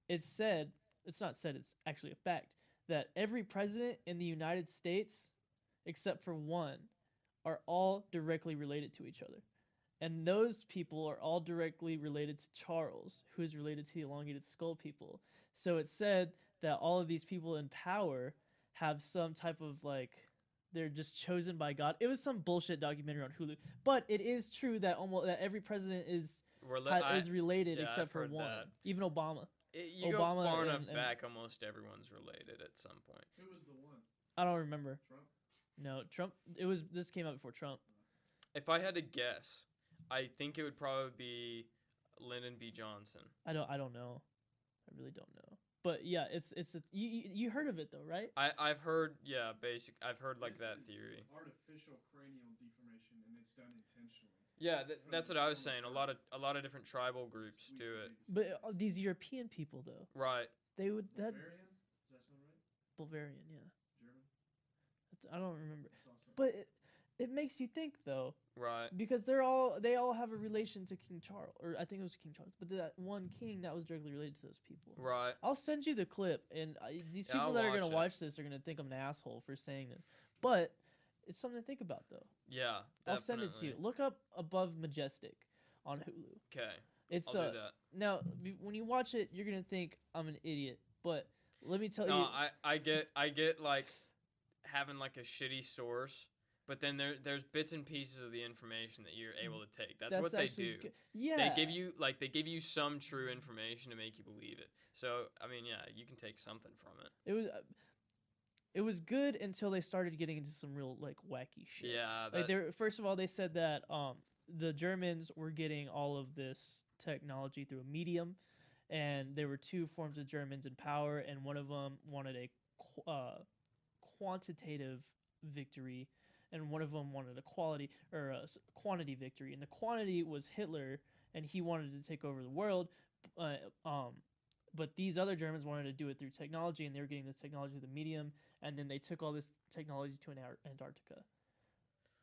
it's not said, it's actually a fact, that every president in the United States, except for one, are all directly related to each other. And those people are all directly related to Charles, who is related to the elongated skull people. So it's said that all of these people in power have some type of like they're just chosen by God. It was some bullshit documentary on Hulu, but it is true that that every president is related yeah, except I've for heard one, that. even Obama. You Obama go far and- enough and- back, almost everyone's related at some point. Who was the one? I don't remember. Trump? No, Trump. This came out before Trump. If I had to guess, I think it would probably be Lyndon B. Johnson. I don't know. I really don't know. But yeah, you heard of it though, right? I've heard I've heard like This that is theory. Artificial cranial deformation, and it's done intentionally. Yeah, that's what I was saying. A lot of different tribal groups Sweet do it. babies. But these European people though, Right. they would that Bulgarian? Does that sound right? Bulgarian, yeah. German? I don't remember. I saw something. But it makes you think though, Right. because they all have a relation to King Charles, or I think it was King Charles, but that one king that was directly related to those people. Right. I'll send you the clip, and these Yeah, people I'll that are gonna watch it. watch this are gonna think I'm an asshole for saying this, but it's something to think about though. Yeah. I'll send it to you. Look up Above Majestic on Hulu. Okay. It's I'll do that. now when you watch it, you're gonna think I'm an idiot, but let me tell No, you. I get like having like a shitty source, but then there's bits and pieces of the information that you're able to take. That's what they actually do. Yeah. They give you some true information to make you believe it. So I mean, yeah, you can take something from it. It was good until they started getting into some real like wacky shit. Yeah. Like first of all, they said that the Germans were getting all of this technology through a medium, and there were two forms of Germans in power, and one of them wanted a quantitative victory, and one of them wanted a quantity victory, and the quantity was Hitler, and he wanted to take over the world, but these other Germans wanted to do it through technology, and they were getting this technology through the medium, and then they took all this technology to Antarctica,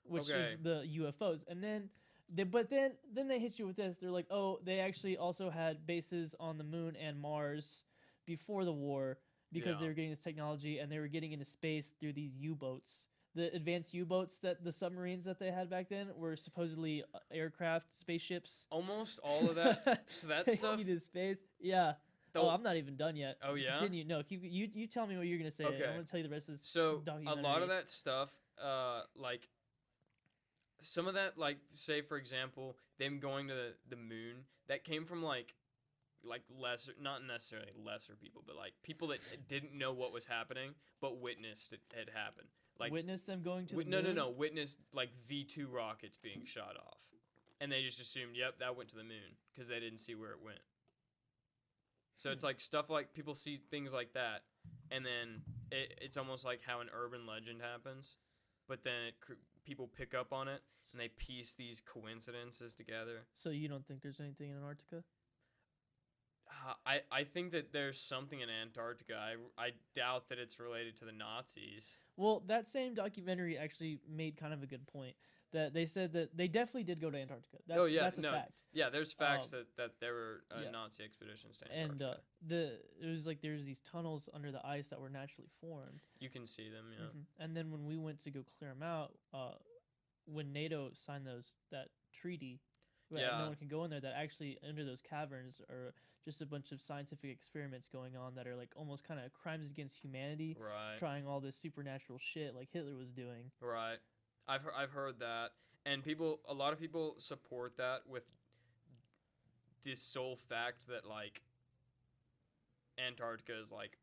which Okay. is the UFOs, and then they hit you with this. They're like, oh, they actually also had bases on the moon and Mars before the war because they Yeah. were getting this technology, and they were getting into space through these U-boats. The advanced U-boats that the submarines that they had back then were supposedly aircraft, spaceships. Almost all of that. So that taking stuff. you to space. Yeah. the- I'm not even done yet. Oh, yeah? Continue. No, keep you tell me what you're gonna say. Okay. I'm gonna tell you the rest of this. So a documentary. lot of that stuff, like some of that, like say for example, them going to the moon, that came from like lesser, not necessarily lesser people, but like people that didn't know what was happening but witnessed it had happened. Like Witness them going to the no, moon? witnessed like V2 rockets being shot off, and they just assumed, yep, that went to the moon because they didn't see where it went. So it's like stuff like people see things like that, and then it's almost like how an urban legend happens, but then people pick up on it and they piece these coincidences together. So you don't think there's anything in Antarctica? I think that there's something in Antarctica. I doubt that it's related to the Nazis. Well, that same documentary actually made kind of a good point. That they said that they definitely did go to Antarctica. That's a fact. Yeah, there's facts that there were Nazi expeditions to Antarctica. And it was like there's these tunnels under the ice that were naturally formed. You can see them, yeah. Mm-hmm. And then when we went to go clear them out, when NATO signed that treaty, no one can go in there. That actually under those caverns are just a bunch of scientific experiments going on that are like almost kind of crimes against humanity. Right. Trying all this supernatural shit like Hitler was doing. Right. I've heard that, and a lot of people support that with this sole fact that like Antarctica is like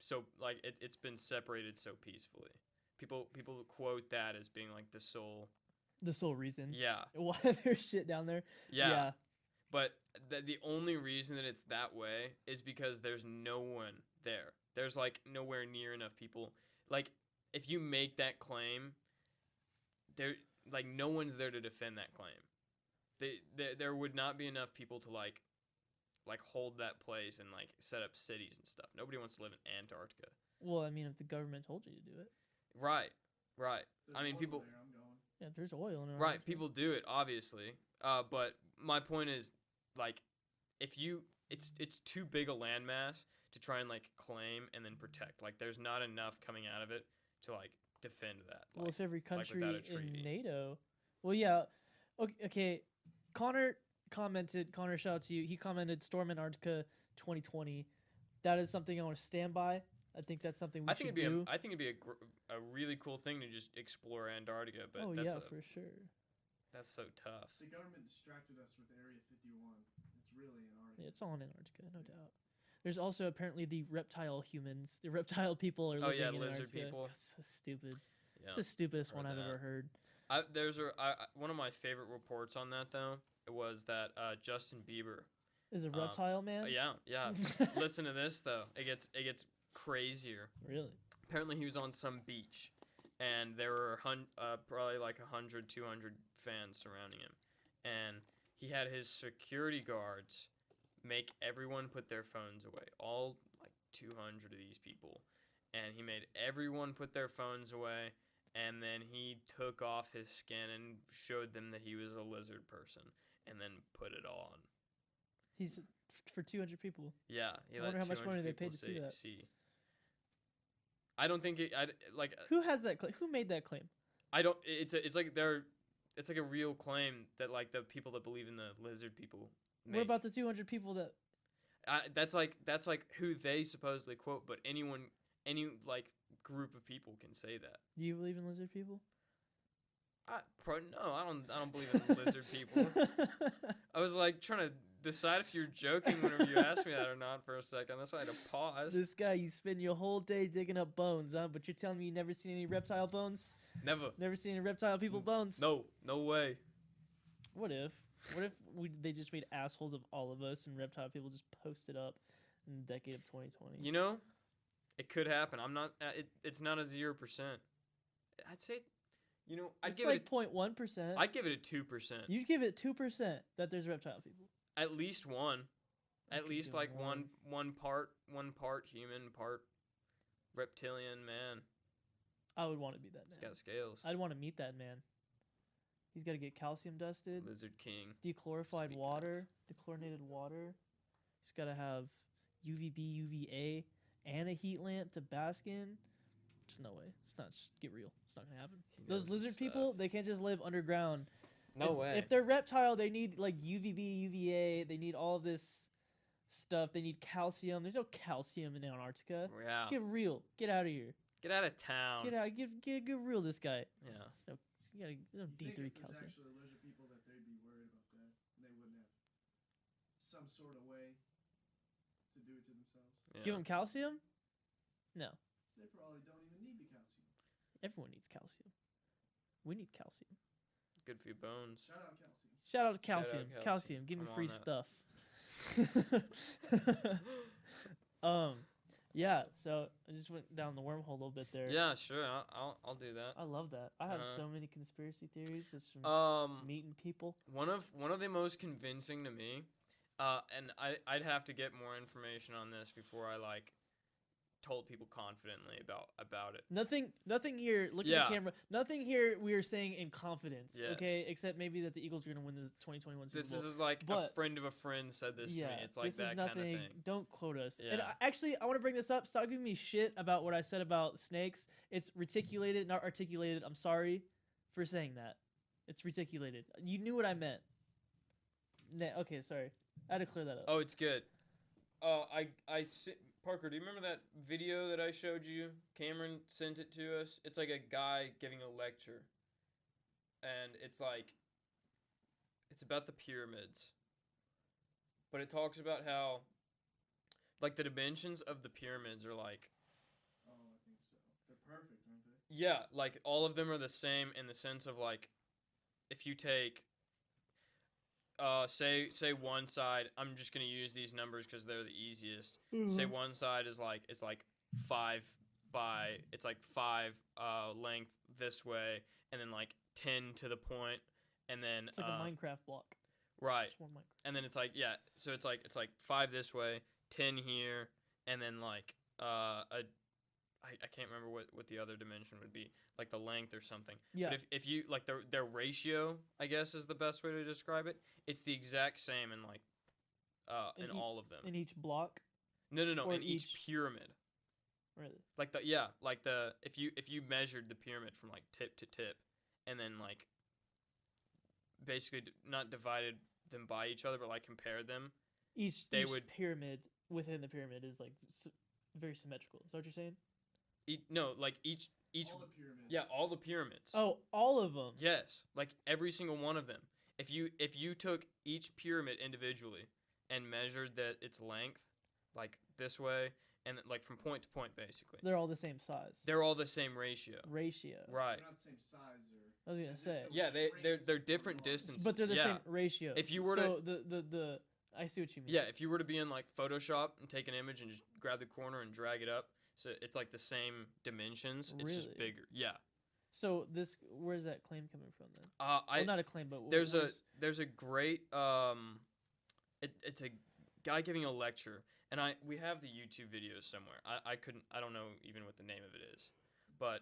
so like it's been separated so peacefully. People quote that as being like the sole reason. Yeah. Why there's shit down there. Yeah. But the only reason that it's that way is because there's no one there. There's like nowhere near enough people. Like if you make that claim, there like no one's there to defend that claim. There would not be enough people to like hold that place and like set up cities and stuff. Nobody wants to live in Antarctica. Well, I mean, if the government told you to do it. Right. There's I mean, people. There, I'm going. Yeah, there's oil in it. Right, people do it obviously. But my point is, like, if you, it's too big a landmass to try and like claim and then protect. Like, there's not enough coming out of it to like defend that. Well, like, if every country in NATO, well, yeah, okay. Connor, shout out to you. He commented Storm Antarctica 2020. That is something I want to stand by. I think that's something we should do. I think it'd be a really cool thing to just explore Antarctica. But for sure. That's so tough. The government distracted us with Area 51. It's really Antarctica. Yeah, it's all in Antarctica, no doubt. There's also apparently the reptile humans. The reptile people are living in lizard Antarctica. people. That's so stupid. Yeah, it's the stupidest one I've ever heard. One of my favorite reports on that though was that Justin Bieber is a reptile man. Yeah. Listen to this though. It gets crazier. Really? Apparently he was on some beach, and there were probably like 100, 200 fans surrounding him, and he had his security guards make everyone put their phones away. All like 200 of these people, and he made everyone put their phones away. And then he took off his skin and showed them that he was a lizard person, and then put it on. He's for 200 people. Yeah, I wonder how much money they paid to see that. I don't think Who has that claim? Who made that claim? I don't. It's like a real claim that like the people that believe in the lizard people. What about the 200 people that? That's like who they supposedly quote, but any like group of people can say that. Do you believe in lizard people? No, I don't believe in lizard people. I was like trying to decide if you're joking whenever you asked me that or not for a second. That's why I had to pause. This guy, you spend your whole day digging up bones, huh? But you're telling me you never seen any reptile bones? Never seen any reptile people bones? No way. What if they just made assholes of all of us and reptile people just posted up in the decade of 2020? You know, it could happen. I'm not. It's not a 0%. I'd say, I'd give it 0.1%. I'd give it a 2%. You'd give it 2% that there's reptile people. At least one. At least like one part human, part reptilian man. I would want to be that man. He's got scales. I'd want to meet that man. He's got to get calcium dusted. Lizard king. Dechlorified water. Dechlorinated water. He's got to have UVB, UVA, and a heat lamp to bask in. There's no way. It's not. Just get real. It's not gonna happen. Those lizard people, they can't just live underground. No way. If they're reptile, they need like UVB, UVA. They need all of this stuff. They need calcium. There's no calcium in Antarctica. Yeah. Get real. Get out of here. Get out of town. Get out. Get real. This guy. Yeah. So, you gotta D3 calcium. Actually, lizard people that they'd be worried about that, and they wouldn't have some sort of way to do it to themselves. Yeah. Give them calcium? No. They probably don't even need the calcium. Everyone needs calcium. We need calcium. Good for your bones. Shout out calcium. Shout out to Shout out calcium. calcium. Calcium. Give me I'm on free that. stuff. Yeah. So I just went down the wormhole a little bit there. Yeah, sure. I'll do that. I love that. I have Uh-huh. so many conspiracy theories just from meeting people. One of the most convincing to me, and I'd have to get more information on this before I like told people confidently about it. Nothing here. Look at Yeah. the camera. Nothing here. We are saying in confidence. Okay, Yes. except maybe that the Eagles are gonna win the 2021 Super This Bowl. is like a But- friend of a friend said this to me. It's like this that is kind of nothing. thing. Don't quote us. And Yeah. actually, I want to bring this up. Stop giving me shit about what I said about snakes. It's reticulated, not articulated. I'm sorry for saying that. It's reticulated. You knew what I meant. Okay, sorry. I had to clear that up. Oh, it's good. Parker, do you remember that video that I showed you? Cameron sent it to us. It's like a guy giving a lecture. And it's about the pyramids. But it talks about how like the dimensions of the pyramids are like Oh, I think so. They're perfect, aren't they? yeah, like all of them are the same in the sense of like if you take say one side, I'm just going to use these numbers cuz they're the easiest. Say one side is like it's like 5 length this way and then like 10 to the point and then It's like a Minecraft block. right. Just one Minecraft. And then it's like yeah, so it's like 5 this way, 10 here and then like I can't remember what the other dimension would be, like the length or something. Yeah. But if you like their ratio, I guess is the best way to describe it. It's the exact same in like in all of them. In each block, No, or in each each- pyramid. really. Like if you measured the pyramid from like tip to tip, and then like basically not divided them by each other, but like compared them. Each would- pyramid within the pyramid is like very symmetrical. Is that what you're saying? No, like each All the pyramids. yeah, all the pyramids. Oh, all of them. Yes, like every single one of them. If you took each pyramid individually and measured its length, like this way, and like from point to point, basically, They're all the same size. they're all the same ratio. Ratio. Right. They're not the same size or. I was gonna as if say. it was Yeah, they're straight different lines. distances. But they're the yeah. same ratio. If you were to- so the I see what you mean. Yeah, if you were to be in like Photoshop and take an image and just grab the corner and drag it up, so it's like the same dimensions. It's just Really? bigger. Yeah. So where's that claim coming from then? I Well, not a claim, but there's a great it's a guy giving a lecture, and we have the YouTube video somewhere. I don't know even what the name of it is, but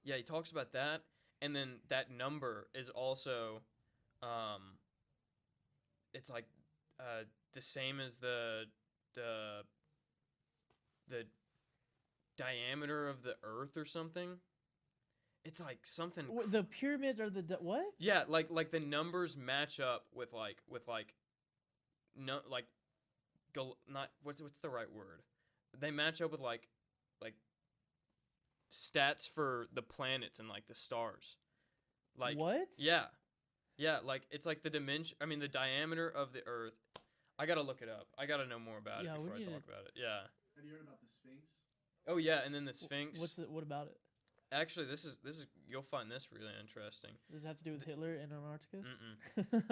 yeah, he talks about that, and then that number is also it's like the same as the diameter of the Earth or something. It's like something. The pyramids are what? Yeah, like the numbers match up with like no like not what's the right word? They match up with like stats for the planets and like the stars. Like what? Yeah. Yeah, like it's like the dimension, I mean the diameter of the Earth. I got to look it up. I got to know more about Yeah, it we before I need talk about it. Yeah. Have you heard about the Sphinx? Oh yeah, and then the Sphinx. What about it? Actually, this is you'll find this really interesting. Does it have to do with Hitler and Antarctica? Mm-mm.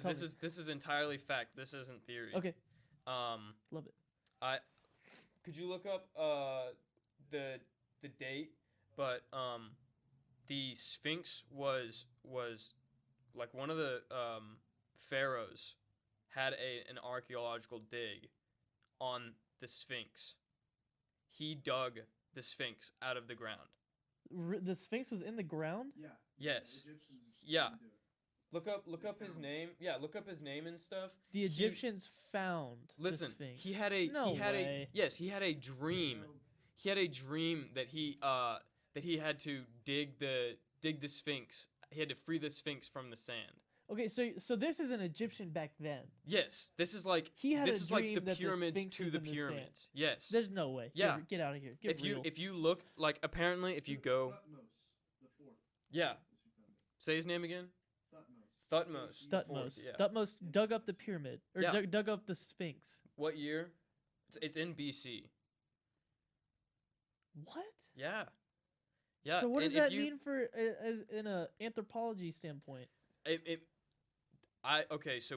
Tell This me. is entirely fact. This isn't theory. Okay, Um, love it. could you look up the date? But the Sphinx was like one of the pharaohs had an archaeological dig on the Sphinx. He dug the Sphinx out of the ground. The Sphinx was in the ground. Yeah. Yes. The Egyptians Yeah. didn't do it. Look up his name. Yeah, look up his name and stuff. The Egyptians found Listen, the Sphinx. he had a No he had way. a yes, he had a dream. No, He had a dream that he had to dig the Sphinx. He had to free the Sphinx from the sand. Okay, so this is an Egyptian back then. Yes, this is like He had this a is like dream the that pyramids the Sphinx to was the in the sand. pyramids. Yes. There's no way. Yeah. Get out of here. Get real. If you look like apparently if you go Thutmose the fourth. yeah, is who found it. say his name again. Thutmose. the fourth, Thutmose. yeah. Thutmose dug up the pyramid or Yeah. dug up the Sphinx. What year? It's in BC. What? Yeah. Yeah. So what and does if that you, mean for as in a anthropology standpoint? Okay, so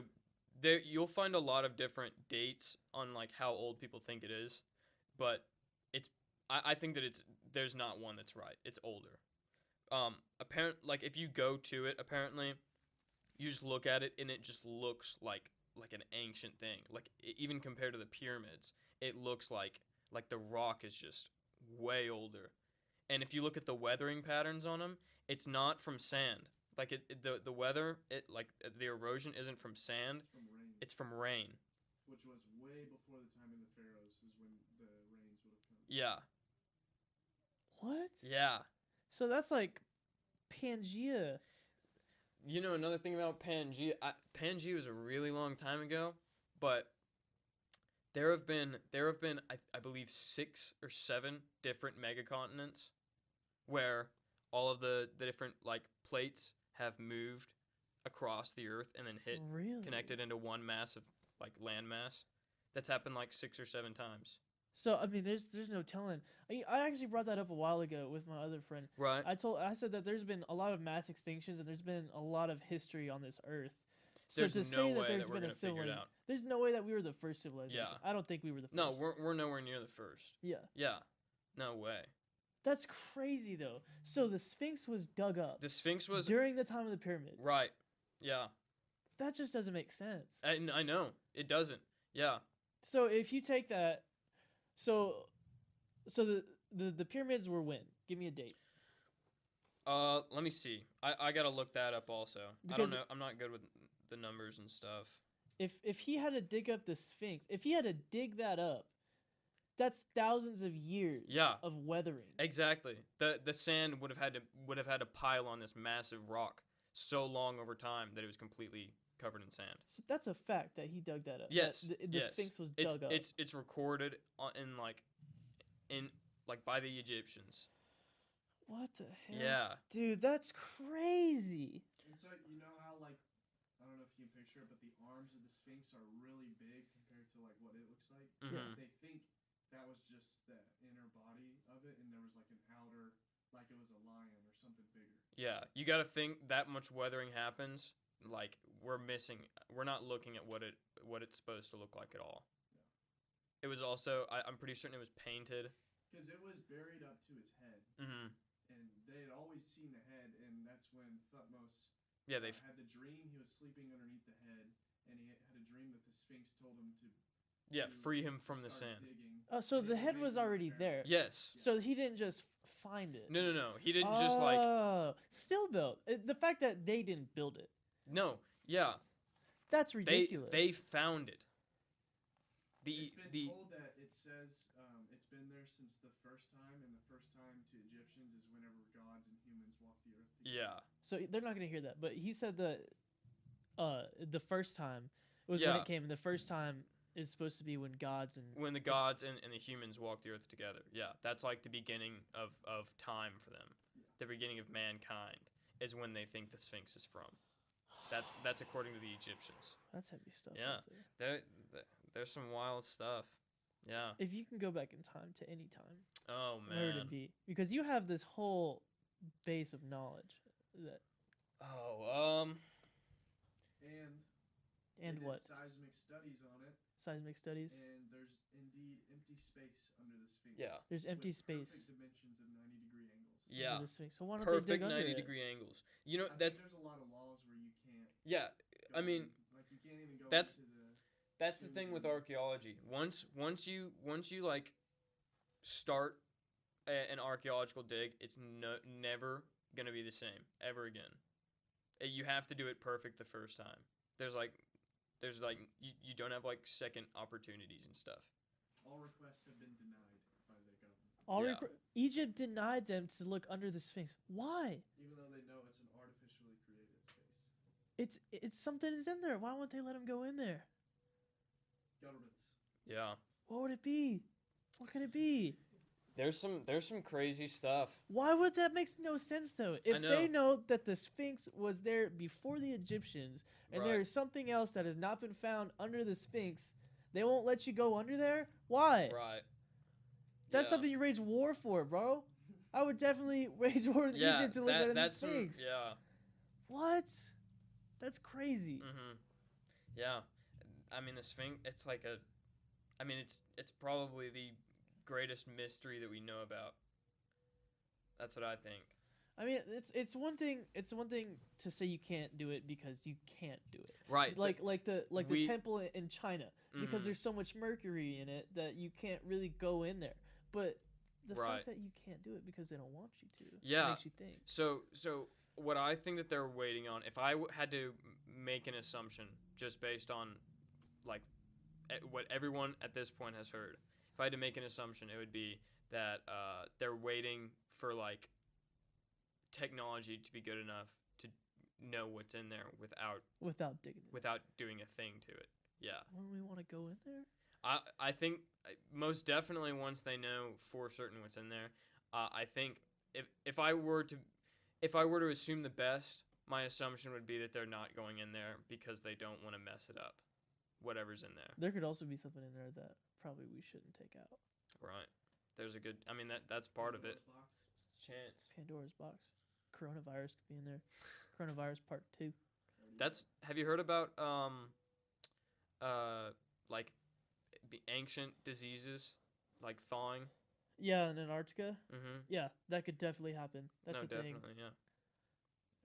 there you'll find a lot of different dates on like how old people think it is, but I think that there's not one that's right. It's older. Like if you go to it, apparently, you just look at it and it just looks like an ancient thing. Like even compared to the pyramids, it looks like the rock is just way older. And if you look at the weathering patterns on them, it's not from sand. Like the weather, the erosion isn't from sand. From rain, It's from rain. which was way before the time of the pharaohs, is when the rains would have come. Yeah. What? Yeah. So that's like Pangea. You know another thing about Pangea? Pangea was a really long time ago, but there have been I believe 6 or 7 different megacontinents where all of the different like plates have moved across the earth and then Really? connected into one massive like landmass. That's happened like 6 or 7 times. So I mean, there's no telling. I actually brought that up a while ago with my other friend. Right. I said that there's been a lot of mass extinctions and there's been a lot of history on this earth. So There's to no say that way there's that we're been a gonna figure it civilization, out. there's no way that we were the first civilization. Yeah. I don't think we were the first. No, we're nowhere near the first. Yeah. Yeah. No way. That's crazy though. So the Sphinx was dug up The Sphinx was during the time of the pyramids. right. Yeah. That just doesn't make sense. I know. It doesn't. Yeah. So if you take that, so the pyramids were when? Give me a date. Let me see. I gotta look that up also. I Because- don't know. I'm not good with the numbers and stuff. If he had to dig up the Sphinx, if he had to dig that up, that's thousands of years Yeah. of weathering. Exactly. The sand would have had to pile on this massive rock so long over time that it was completely covered in sand. So that's a fact that he dug that up. that Yes. the yes. Sphinx was it's dug up. it's recorded in by the Egyptians. What the hell? Yeah. Dude, that's crazy. And so you know how like I don't know if you can picture it, but the arms of the Sphinx are really big compared to like what it looks like. Mhm. They think that was just the inner body of it, and there was like an outer, like it was a lion or something bigger. Yeah. You got to think that much weathering happens. Like we're not looking at what it's supposed to look like at all. Yeah. It was also I'm pretty certain it was painted. Because it was buried up to its head, Mhm. and they had always seen the head, and that's when Thutmose Yeah, they had the dream. He was sleeping underneath the head, and he had a dream that the Sphinx told him to free him from the start sand. digging. Oh, so and the he head made was him already prepare. there. Yes. So he didn't just find it. No. He didn't just like Oh, still built. The fact that they didn't build it, no. Yeah. that's They ridiculous. they found it. It's been The told that it says it's been there since the first time, and the first time to Egyptians is whenever gods and humans walk the earth together. yeah. So they're not gonna hear that. But he said the first time was when Yeah. it came. And the first time is supposed to be when gods and When the gods and the humans walk the earth together. Yeah. That's like the beginning of time for them. The beginning of mankind is when they think the Sphinx is from. That's according to the Egyptians. that's heavy stuff. Yeah. Right there. There's some wild stuff. Yeah. If you can go back in time to any time, Oh where would man. it be? Because you have this whole base of knowledge that Oh, And and they what did seismic studies on it, seismic studies. and there's indeed empty space under the Sphinx. yeah. There's empty with space. Perfect dimensions of 90-degree angles. under Yeah. the Sphinx. So why don't they Perfect dig under 90-degree angles. You know, I that's think there's a lot of laws where you can't. yeah. Go I mean, like you can't even go that's- into the. That's the thing with archaeology. Once you like start an archaeological dig, it's never gonna be the same ever again. You have to do it perfect the first time. There's like you don't have like second opportunities and stuff. All requests have been denied by the government, All Yeah. Egypt denied them to look under the Sphinx. Why? even though they know it's an artificially created space. It's something is in there. Why won't they let him go in there? Governments. Yeah. What would it be? What could it be? There's some crazy stuff. Why would that make no sense though? If know. they know that the Sphinx was there before the Egyptians, and Right. there's something else that has not been found under the Sphinx, they won't let you go under there. Why? Right. That's Yeah. something you raise war for, bro. I would definitely raise war with Yeah, Egypt to live under the that's Sphinx. yeah. What? That's crazy. Mhm. Yeah. I mean, the Sphinx. It's like a. I mean, it's probably the greatest mystery that we know about. That's what I think. I mean, it's one thing. It's one thing to say you can't do it because you can't do it. Right. Like the we- temple in China, because Mhm. there's so much mercury in it that you can't really go in there. But the Right. fact that you can't do it because they don't want you to Yeah. makes you think. So what I think that they're waiting on, if I had to make an assumption just based on like what everyone at this point has heard, if I had to make an assumption, it would be that they're waiting for like technology to be good enough to know what's in there Without digging it. without doing a thing to it. Yeah. Wouldn't we want to go in there? I think most definitely once they know for certain what's in there, I think if I were to assume the best, my assumption would be that they're not going in there because they don't want to mess it up, whatever's in there. There could also be something in there that probably we shouldn't take out. Right. There's a good. I mean that's part of it. Box. Chance. Pandora's box. Coronavirus could be in there. Coronavirus part 2. Have you heard about like ancient diseases like thawing? Yeah, in Antarctica. Mm-hmm. Yeah, that could definitely happen. That's No, a thing. definitely, yeah.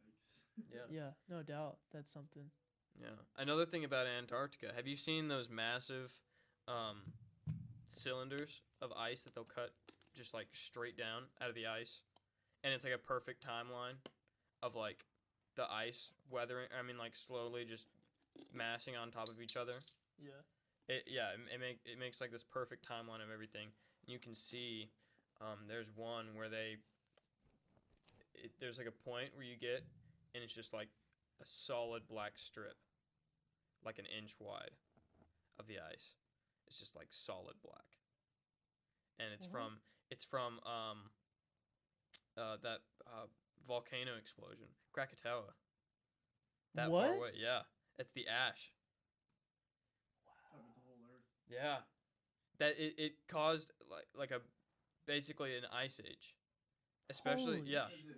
Yikes. Yeah. Yeah, no doubt. That's something. Yeah. Another thing about Antarctica, have you seen those massive cylinders of ice that they'll cut just like straight down out of the ice? And it's like a perfect timeline of like the ice weathering, like slowly just massing on top of each other. Yeah. It makes like this perfect timeline of everything. And you can see there's one where there's like a point where you get and it's just like a solid black strip, like an inch wide, of the ice. It's just like solid black, and it's What? from that volcano explosion, Krakatoa. That What? far away, yeah. It's the ash. Covered the whole earth. Yeah, that it caused like a basically an ice age, especially Holy yeah. Because it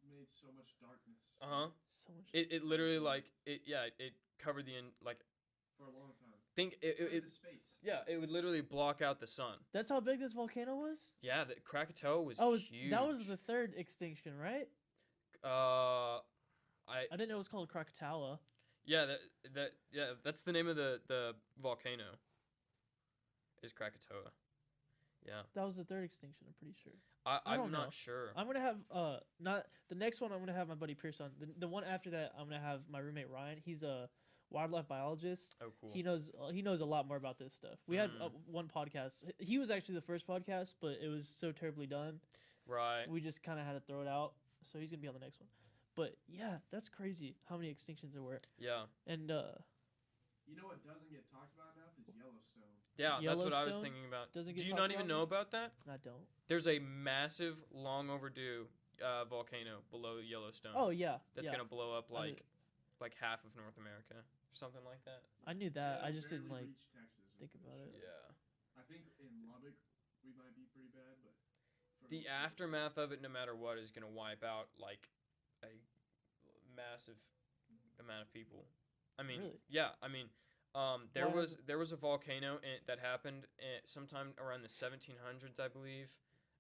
made so much darkness. Uh huh. So much. It literally like it covered like For a long time. think It, it into space. yeah it would literally block out the sun. That's how big this volcano was? Yeah, the Krakatoa was Oh, huge. that was the third extinction, right? I I didn't know it was called Krakatoa. yeah that's the name of the volcano. Is Krakatoa. Yeah. That was the third extinction, I'm pretty sure. I I'm don't not know. sure. I'm gonna have not the next one. I'm gonna have my buddy Pierce on. The one after that, I'm gonna have my roommate Ryan. He's a wildlife biologist. Oh, cool. He knows a lot more about this stuff. We had one podcast. He was actually the first podcast, but it was so terribly done. Right. We just kind of had to throw it out. So he's gonna be on the next one. But yeah, that's crazy how many extinctions there were. Yeah. And You know what doesn't get talked about enough is Yellowstone. Yeah, that's what I was Yellowstone thinking about. doesn't Do get you talked not even about know much? about that? I don't. There's a massive, long overdue volcano below Yellowstone. Oh yeah, That's yeah. gonna blow up I mean- like half of North America or something like that. I knew that. Yeah, I it just didn't barely like reached Texas, I'm think pretty about it. sure. Yeah. I think in Lubbock we might be pretty bad, but for The most places- aftermath of it, no matter what, is gonna wipe out like a massive amount of people. I mean, Really? yeah. I mean, there Why was a volcano that happened sometime around the 1700s, I believe,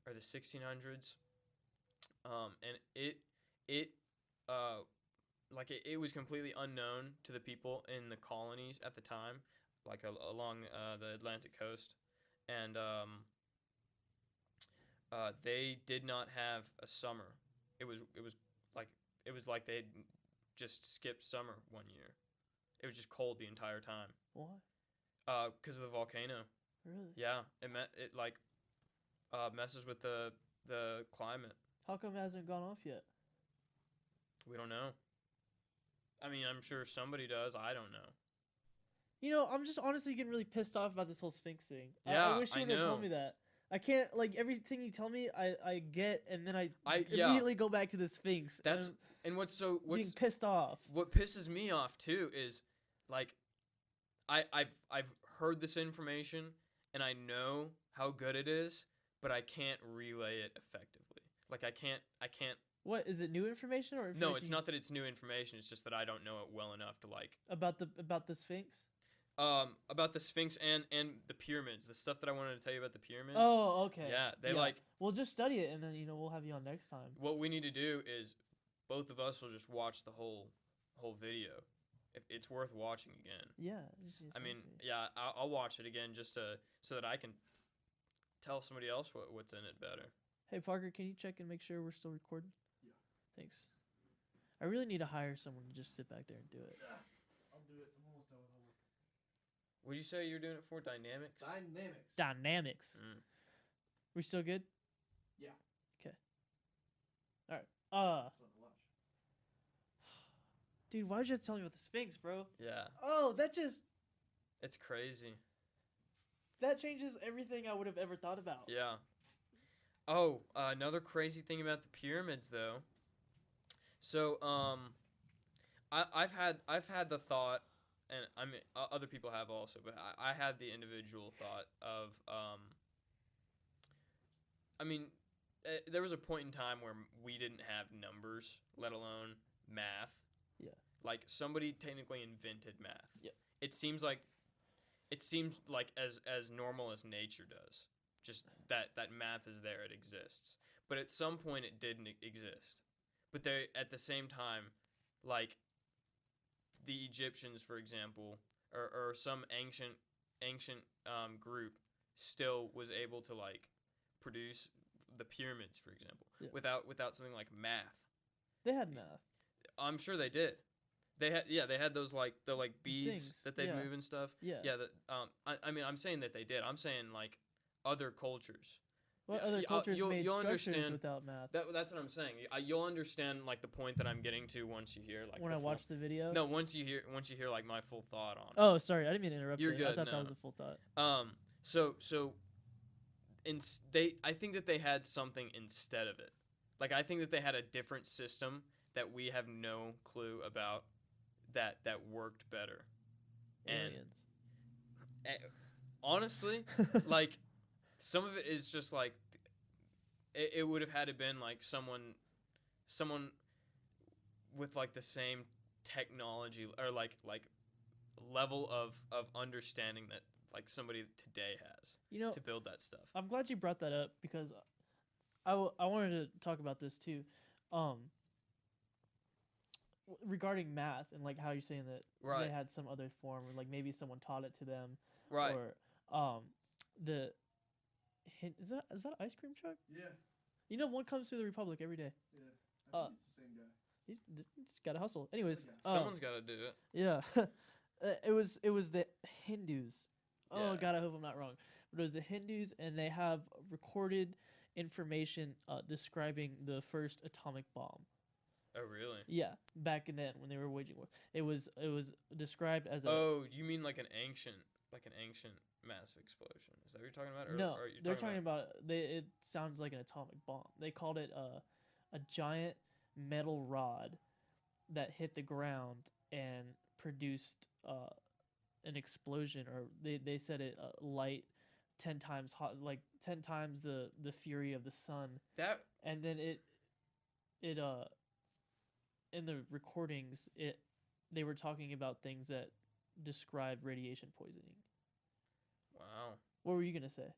or the 1600s. And it was completely unknown to the people in the colonies at the time, like along the Atlantic coast, and they did not have a summer. It was like they just skipped summer one year. It was just cold the entire time. Why? Because of the volcano. Really? Yeah, it messes with the climate. How come it hasn't gone off yet? We don't know. I mean, I'm sure somebody does. I don't know. You know, I'm just honestly getting really pissed off about this whole Sphinx thing. I Yeah, wish I you would have know. told me that. I can't like everything you tell me. I get, and then I yeah. immediately go back to the Sphinx. That's and and I'm getting what's pissed off. what pisses me off too is like I've heard this information and I know how good it is, but I can't relay it effectively. Like I can't. What is it? New information or No, it's information not that it's new information. It's just that I don't know it well enough to like about the Sphinx? about the Sphinx and the pyramids. The stuff that I wanted to tell you about the pyramids. Oh, okay. Yeah, they like. We'll just study it, and then we'll have you on next time. What we need to do is both of us will just watch the whole video. If it's worth watching again. Yeah. I mean, yeah, I'll watch it again just so that I can tell somebody else what's in it better. Hey Parker, can you check and make sure we're still recording? Yeah. Thanks. I really need to hire someone to just sit back there and do it. Yeah, I'll do it. I'm almost done with homework. Would you say you're doing it for Dynamics? Dynamics. We still good? Yeah. Okay. All right. It's fun to watch. Dude, why did you have to tell me about the Sphinx, bro? Yeah. Oh, It's crazy. that changes everything I would have ever thought about. Yeah. Oh, another crazy thing about the pyramids, though. So, I've had the thought, and I mean, other people have also, but I had the individual thought of, I mean, there was a point in time where we didn't have numbers, let alone math. Yeah. Like somebody technically invented math. Yeah. It seems like as normal as nature does. Just that math is there, it exists. But at some point it didn't exist. But they at the same time, like the Egyptians, for example, or some ancient group still was able to like produce the pyramids, for example, Yeah. without something like math. They had math. I'm sure they did. They had those like the beads things, that they'd yeah. move and stuff. Yeah. Yeah, I mean I'm saying that they did. I'm saying like other cultures. What Yeah, other cultures you'll made structures understand without math? That's what I'm saying. You'll understand like the point that I'm getting to once you hear like When I watch the video? No, once you hear like my full thought on it. Oh, sorry. I didn't mean to interrupt You're you. I good, thought that no. was a full thought. So I think that they had something instead of it. Like I think that they had a different system that we have no clue about that worked better. Aliens. And honestly, like some of it is just like it would have had to been like someone with like the same technology or like level of understanding that like somebody today has to build that stuff. I'm glad you brought that up because I wanted to talk about this too. Regarding math and like how you're saying that Right. they had some other form or like maybe someone taught it to them. Right. Or the is that an ice cream truck? Yeah. One comes through the Republic every day. Yeah. I think it's the same guy. He's got to hustle. Anyways, Someone's got to do it. yeah. it was the Hindus. Oh Yeah. God, I hope I'm not wrong. But it was the Hindus, and they have recorded information describing the first atomic bomb. Oh really? Yeah, back in then when they were waging war, it was described as a Oh, you mean like an ancient massive explosion? Is that what you're talking about? Or, no. or you're They're talking about it sounds like an atomic bomb. They called it a giant metal rod that hit the ground and produced an explosion, or they said it light 10 times hot, like 10 times the fury of the sun. that. And then it in the recordings they were talking about things that described radiation poisoning. Wow. What were you gonna say?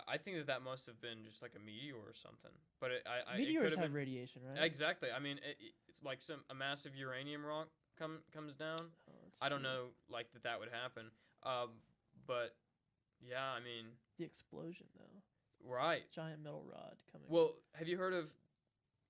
I think that must have been just like a meteor or something. But it Meteors could have been, radiation, right? Exactly. I mean, it's like a massive uranium rock comes down. Oh, that's I don't true. know like that would happen. But yeah, I mean, The explosion though. right. Giant metal rod coming. Well, have you heard of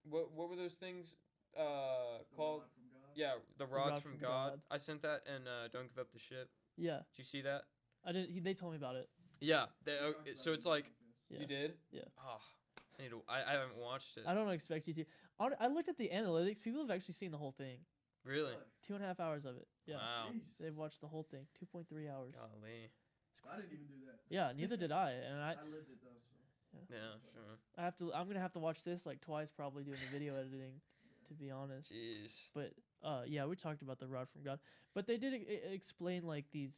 what were those things called? Rod from God? Yeah, the rods Rod from from God. God. I sent that and Don't Give Up the Ship. Yeah, Did you see that? I did. They told me about it. Yeah. We talked about So it it's in the like podcast. Yeah. you did. Yeah. Oh, I haven't watched it. I don't expect you to. I looked at the analytics. People have actually seen the whole thing. Really? 2.5 hours of it. Yeah, Wow. Jeez. they've watched the whole thing. 2.3 hours. Golly. It's I didn't even do that. Yeah, neither did I. And I lived it though. So. Yeah, sure. I'm gonna have to watch this like twice probably doing the video editing, to be honest. Jeez. But yeah, we talked about the rod from God, but they did explain like these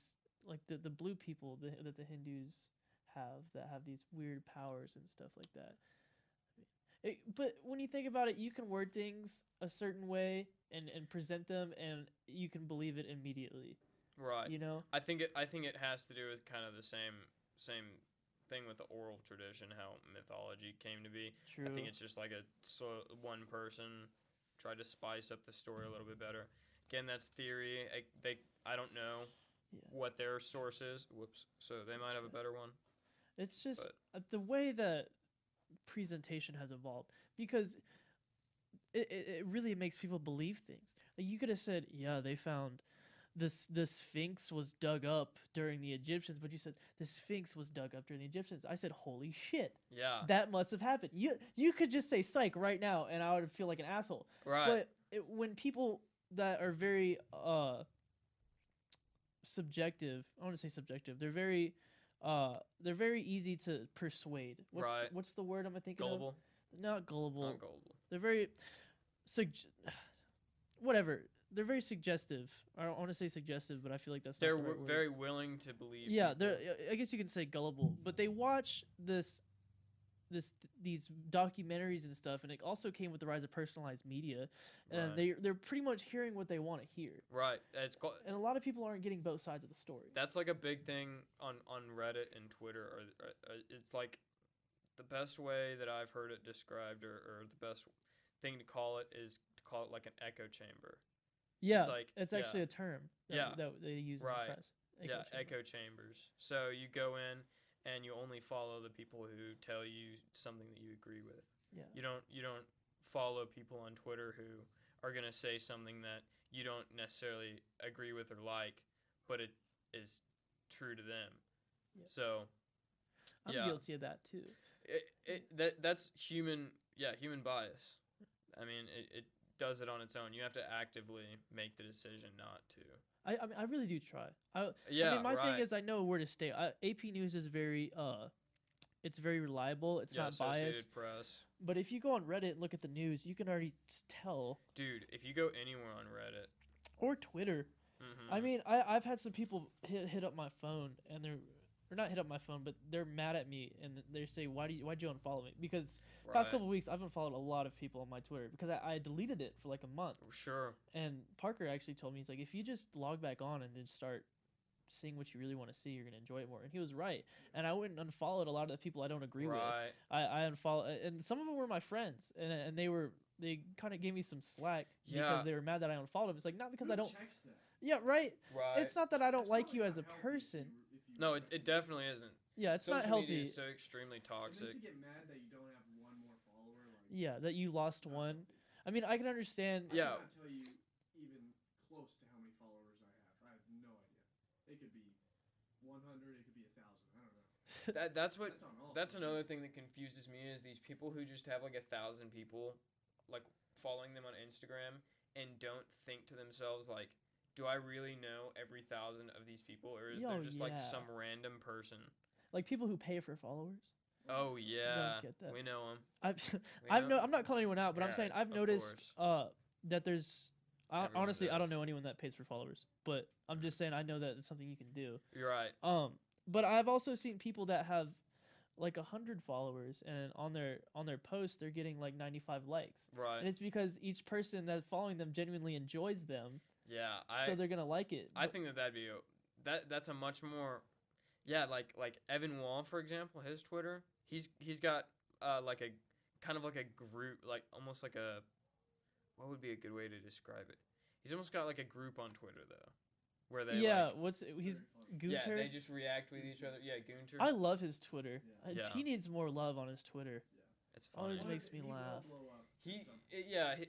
like the blue people that the Hindus have that have these weird powers and stuff like that. But when you think about it, you can word things a certain way and present them, and you can believe it immediately. Right. You know. I think it has to do with kind of the same thing with the oral tradition, how mythology came to be. True. I think it's just like one person tried to spice up the story a little bit better. Again, that's theory. I don't know what their source is. Whoops. So they might have a better one. It's just the way that presentation has evolved, because it really makes people believe things. Like you could have said, yeah, they found the Sphinx was dug up during the Egyptians, but you said the Sphinx was dug up during the Egyptians. I said, holy shit. Yeah. That must have happened. You could just say psych right now, and I would feel like an asshole. Right. But when people that are very subjective, I want to say subjective. They're very easy to persuade. What's the word I'm thinking Gullible. of? Not gullible. Not gullible. They're very whatever. They're very suggestive. I don't want to say suggestive, but I feel like that's they're not the right word. very willing to believe. Yeah, people. they're. I guess you can say gullible, but they watch these documentaries and stuff, and it also came with the rise of personalized media, and they're pretty much hearing what they want to hear. Right. And a lot of people aren't getting both sides of the story. That's like a big thing on Reddit and Twitter. It's like the best way that I've heard it described, or the best thing to call it is to call it like an echo chamber. Yeah, it's actually a term that they use in the press. Echo chambers. So you go in and you only follow the people who tell you something that you agree with. Yeah. You don't follow people on Twitter who are gonna say something that you don't necessarily agree with or like, but it is true to them. Yeah. So I'm guilty of that too. That's human bias. I mean, it does it on its own. You have to actively make the decision not to. I mean, I really do try. I mean, my thing is, I know where to stay. AP News is very it's very reliable. It's not biased. Associated Press. But if you go on Reddit and look at the news, you can already tell. Dude, if you go anywhere on Reddit or Twitter, I mean, I've had some people hit up my phone, and they're not hit up my phone, but they're mad at me, and they say, why'd you unfollow me? Because past couple of weeks, I've unfollowed a lot of people on my Twitter because I deleted it for like a month. Sure. And Parker actually told me, he's like, if you just log back on and then start seeing what you really want to see, you're going to enjoy it more. And he was right. And I went and unfollowed a lot of the people I don't agree with. I unfollowed, and some of them were my friends, and they kind of gave me some slack because they were mad that I unfollowed them. It's like, not because I don't. Checks that? Yeah, right. Right. It's not that I don't like you as a person. No, it definitely isn't. Yeah, it's Social not healthy. Media is so extremely toxic. And then to get mad that you don't have one more follower. Yeah, that you lost one. I mean, I can understand. I cannot tell you even close to how many followers I have. I have no idea. It could be 100. It could be 1,000. I don't know. That's another thing that confuses me is these people who just have like 1,000 people like following them on Instagram and don't think to themselves like, do I really know every 1,000 of these people, or is there just like some random person? Like people who pay for followers. Oh yeah, get that. we know them. I'm not calling anyone out, but I'm saying I've noticed that there's. Honestly, I don't know anyone that pays for followers, but I'm just saying I know that it's something you can do. You're right. But I've also seen people that have like 100 followers, and on their posts they're getting like 95 likes. Right. And it's because each person that's following them genuinely enjoys them. Yeah, so they're gonna like it. I think that's a much more, like Evan Wall, for example, his Twitter, he's got like a kind of like a group, like almost like a, what would be a good way to describe it? He's almost got like a group on Twitter though, where they he's Gunter. Yeah, they just react with each other. Yeah, Gunter. I love his Twitter. Yeah. He needs more love on his Twitter. Yeah. It's funny. Always makes me laugh.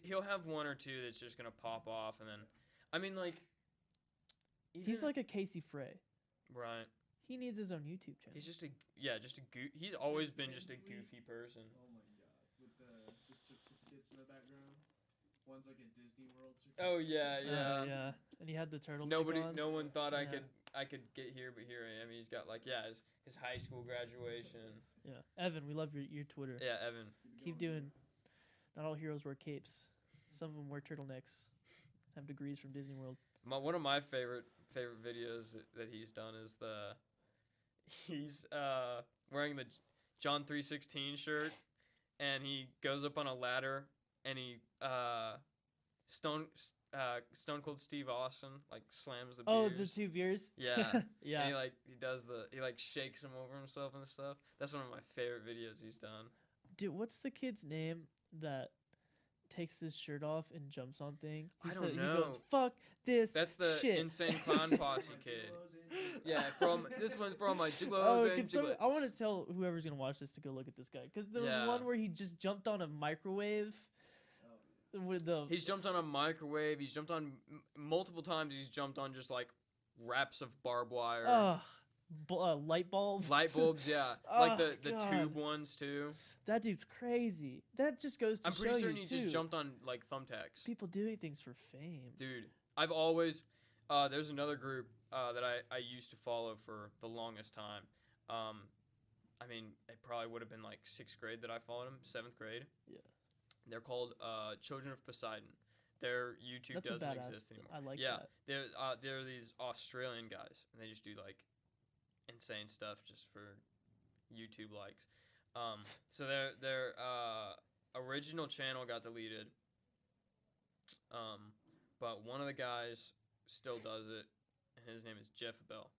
He'll have one or two that's just gonna pop off, and then. I mean, like, he's like a Casey Frey. Right. He needs his own YouTube channel. He's he's always been just a goofy person. Oh my god, with the certificates in the background. One's like a Disney World certificate. Oh yeah. Yeah. And he had the turtle. No one thought I could I could get here, but here I am. He's got like his high school graduation. Yeah, Evan, we love your Twitter. Yeah, Evan. Keep doing. Not all heroes wear capes. Some of them wear turtlenecks. Have degrees from Disney World. One of my favorite videos that he's done is he's wearing the John 3:16 shirt, and he goes up on a ladder, and he Stone Cold Steve Austin like slams the beers. Oh, the 2 beers. Yeah, yeah. And he shakes him over himself and stuff. That's one of my favorite videos he's done. Dude, what's the kid's name that takes his shirt off and jumps on thing? I don't know. He goes, "Fuck this." That's the shit. Insane Clown Posse kid. Yeah, this one's from my Jigglos and Jiglets. I want to tell whoever's gonna watch this to go look at this guy because there was one where he just jumped on a microwave. He's jumped on a microwave. He's jumped on multiple times. He's jumped on just like wraps of barbed wire. Light bulbs. Light bulbs, yeah. Like the tube ones too. That dude's crazy. That just goes to show you, I'm pretty certain he just jumped on like thumbtacks. People doing things for fame. Dude, I've always there's another group that I used to follow for the longest time. I mean, it probably would have been like 6th grade that I followed him, 7th grade. Yeah. They're called Children of Poseidon. Their YouTube doesn't exist anymore. I like that. They're these Australian guys, and they just do like insane stuff just for YouTube likes. So their original channel got deleted, but one of the guys still does it, and his name is Jeff Bell.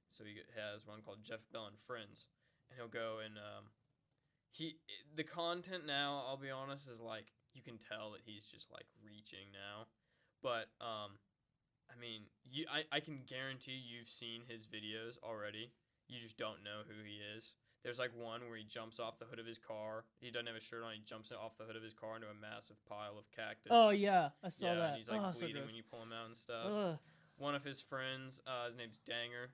So he has one called Jeff Bell and Friends, and he'll go and the content now, I'll be honest, is like you can tell that he's just like reaching now, but I mean, I can guarantee you've seen his videos already. You just don't know who he is. There's like one where he jumps off the hood of his car. He doesn't have a shirt on. He jumps off the hood of his car into a massive pile of cactus. Oh yeah, I saw that. And he's like bleeding so when you pull him out and stuff. One of his friends, his name's Danger.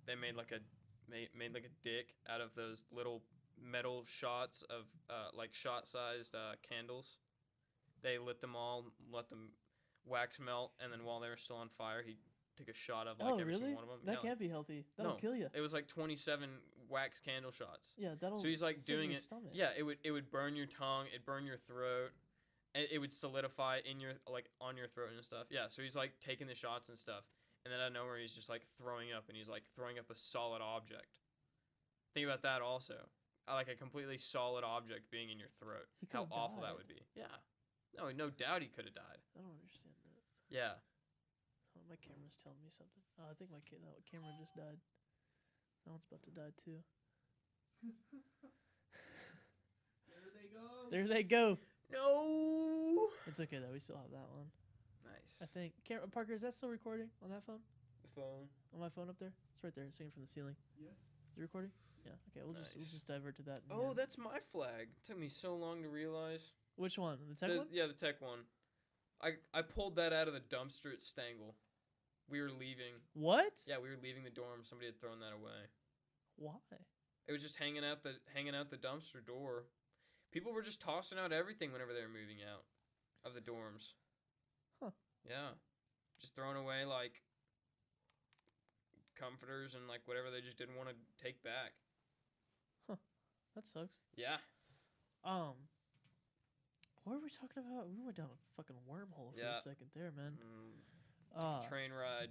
They made like a dick out of those little metal shots of like shot-sized candles. They lit them all, let them wax melt, and then while they were still on fire, he took a shot of like every single one of them. That can't be healthy. That'll kill you. It was like 27 wax candle shots. Yeah, that'll. So he's like doing it. Stomach. Yeah, it would burn your tongue, it'd burn your throat, and it would solidify in your like on your throat and stuff. Yeah, so he's like taking the shots and stuff, and then out of nowhere he's just like throwing up, and he's like throwing up a solid object. Think about that also, like a completely solid object being in your throat. How awful that would be. Yeah, no doubt he could have died. I don't understand that. Yeah. Oh, my camera's telling me something. Oh, I think that camera just died. That one's about to die too. There they go. There they go. No. It's okay though. We still have that one. Nice. I think. Parker, is that still recording on that phone? The phone. On my phone up there? It's right there. It's hanging from the ceiling. Yeah. Is it recording? Yeah. Okay. We'll just divert to that. Oh, that's my flag. It took me so long to realize. Which one? The tech one? Yeah, the tech one. I pulled that out of the dumpster at Stengel. We were leaving. What? Yeah, we were leaving the dorm. Somebody had thrown that away. Why? It was just hanging out the dumpster door. People were just tossing out everything whenever they were moving out of the dorms. Huh. Yeah. Just throwing away like comforters and like whatever they just didn't want to take back. Huh. That sucks. Yeah. What were we talking about? We went down a fucking wormhole for a second there, man. Train ride.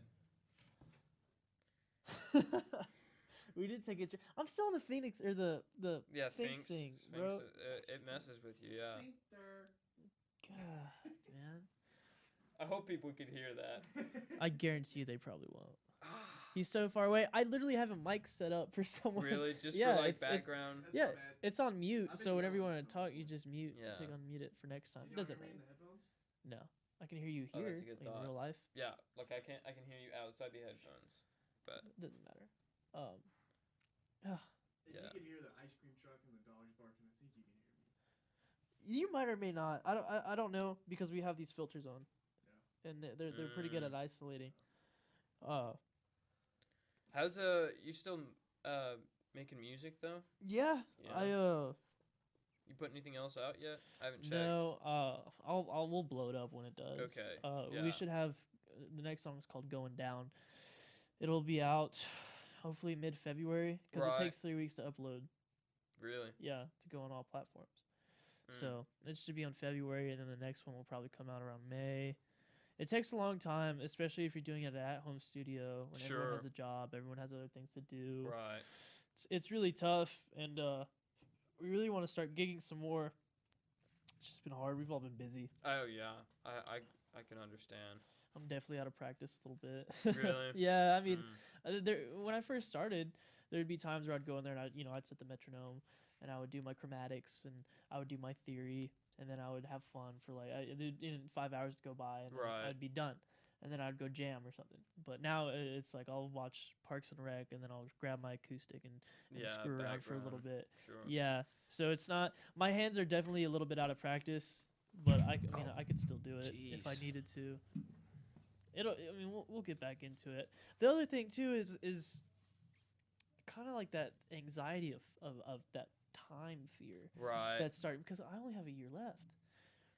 We did take a I'm still in the Phoenix or the Sphinx thing, bro. It messes with you, yeah. God, man. I hope people could hear that. I guarantee you they probably won't. He's so far away. I literally have a mic set up for someone. Really? Just for like background? It's on mute, so whenever you want to talk, you just mute. Yeah. Take on mute it for next time. It doesn't matter. No. I can hear you here, that's a good thought. In real life. Yeah, like I can hear you outside the headphones. But it doesn't matter. If you can hear the ice cream truck and the dogs barking, I think you can hear me. You might or may not. I don't know because we have these filters on. Yeah. And they're pretty good at isolating. How's you still making music though? Yeah. You put anything else out yet? I haven't checked. No. We'll blow it up when it does. Okay. We should have the next song is called "Going Down," It'll be out hopefully mid-February because Right. it takes 3 weeks to upload. Really? Yeah, to go on all platforms. Mm. So it should be on February, and then the next one will probably come out around May. It takes a long time, especially if you're doing it at home studio when everyone Sure. has a job, everyone has other things to do. Right. It's really tough, and we really want to start gigging some more. It's just been hard. We've all been busy. Oh yeah. I can understand. I'm definitely out of practice a little bit. Really? Yeah, I mean, Mm. when I first started, there'd be times where I'd go in there and I'd set the metronome, and I would do my chromatics, and I would do my theory, and then I would have fun for like 5 hours to go by, and then Right. I'd be done, and then I'd go jam or something. But now it's like I'll watch Parks and Rec, and then I'll grab my acoustic and Yeah. screw around for a little background. bit. Sure. Yeah, so it's not. My hands are definitely a little bit out of practice, but I mean I could still do it if I Jeez. needed to. I mean, we'll get back into it. The other thing too is kind of like that anxiety of that time fear Right. that started because I only have a year left.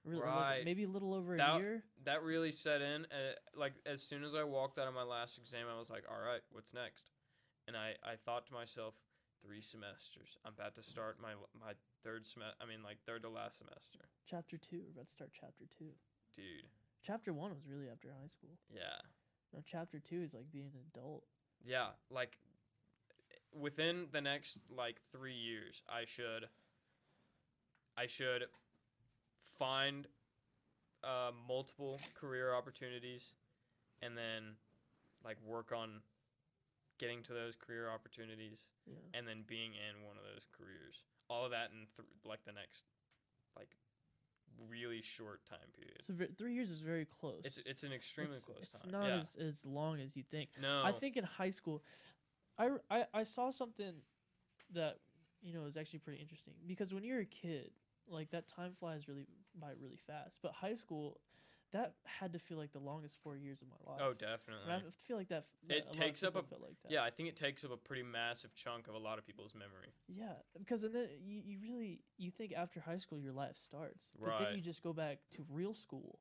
Really, Right. maybe a little over a That- year. That really set in. Like as soon as I walked out of my last exam, I was like, "All right, what's next?" And I thought to myself, 3 semesters. I'm about to start my third semester. I mean, like third to last semester, Chapter 2. We're about to start chapter 2. dude. Chapter 1 was really after high school. Yeah. Now chapter 2 is like being an adult. Yeah. Like within the next like 3 years, I should find multiple career opportunities, and then like work on getting to those career opportunities, Yeah. and then being in one of those careers. All of that in like the next like really short time period. So 3 years is very close. It's an extremely It's- close it's time. not Yeah. as long as you think. No. I think in high school, I saw something that is actually pretty interesting because when you're a kid, like that time flies by really fast. But high school, that had to feel like the longest 4 years of my life. Oh, definitely. And I feel like that It a lot of takes up people a- felt like that. Yeah, I think it takes up a pretty massive chunk of a lot of people's memory. Yeah, because and then you think after high school your life starts, but Right. then you just go back to real school.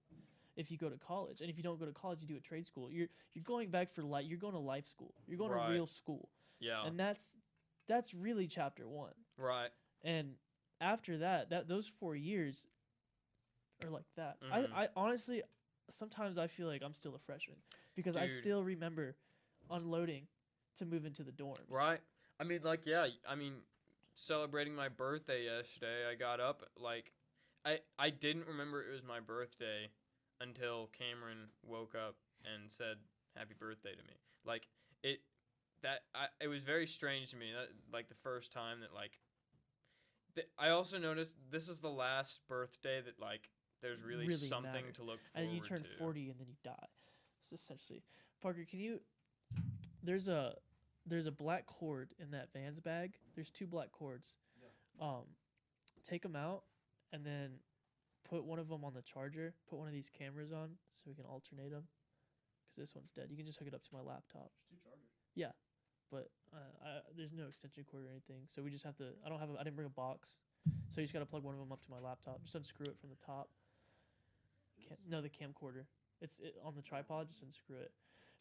If you go to college, and if you don't go to college, you do a trade school. You're going back for life. You're going to life school. You're going Right. to real school, Yeah. and that's really chapter 1. Right. And after that those 4 years are like that. Mhm. I honestly sometimes I feel like I'm still a freshman because I Dude. still remember unloading to move into the dorms. Right. I mean, like, yeah. I mean, celebrating my birthday yesterday, I got up like, I didn't remember it was my birthday until Cameron woke up and said happy birthday to me. Like it was very strange to me. That like the first time that like. I also noticed this is the last birthday that like there's really something matter. to look forward to. And then you turn 40 and then you die. It's essentially Parker, there's a black cord in that Vans bag. There's 2 black cords. Yeah. Take them out and then put one of them on the charger. Put one of these cameras on so we can alternate them. Because this one's dead. You can just hook it up to my laptop. There's 2 chargers. But there's no extension cord or anything, so we just have to. I didn't bring a box, so you just got to plug one of them up to my laptop. Just unscrew it from the top. The camcorder. It's on the tripod. Just unscrew it.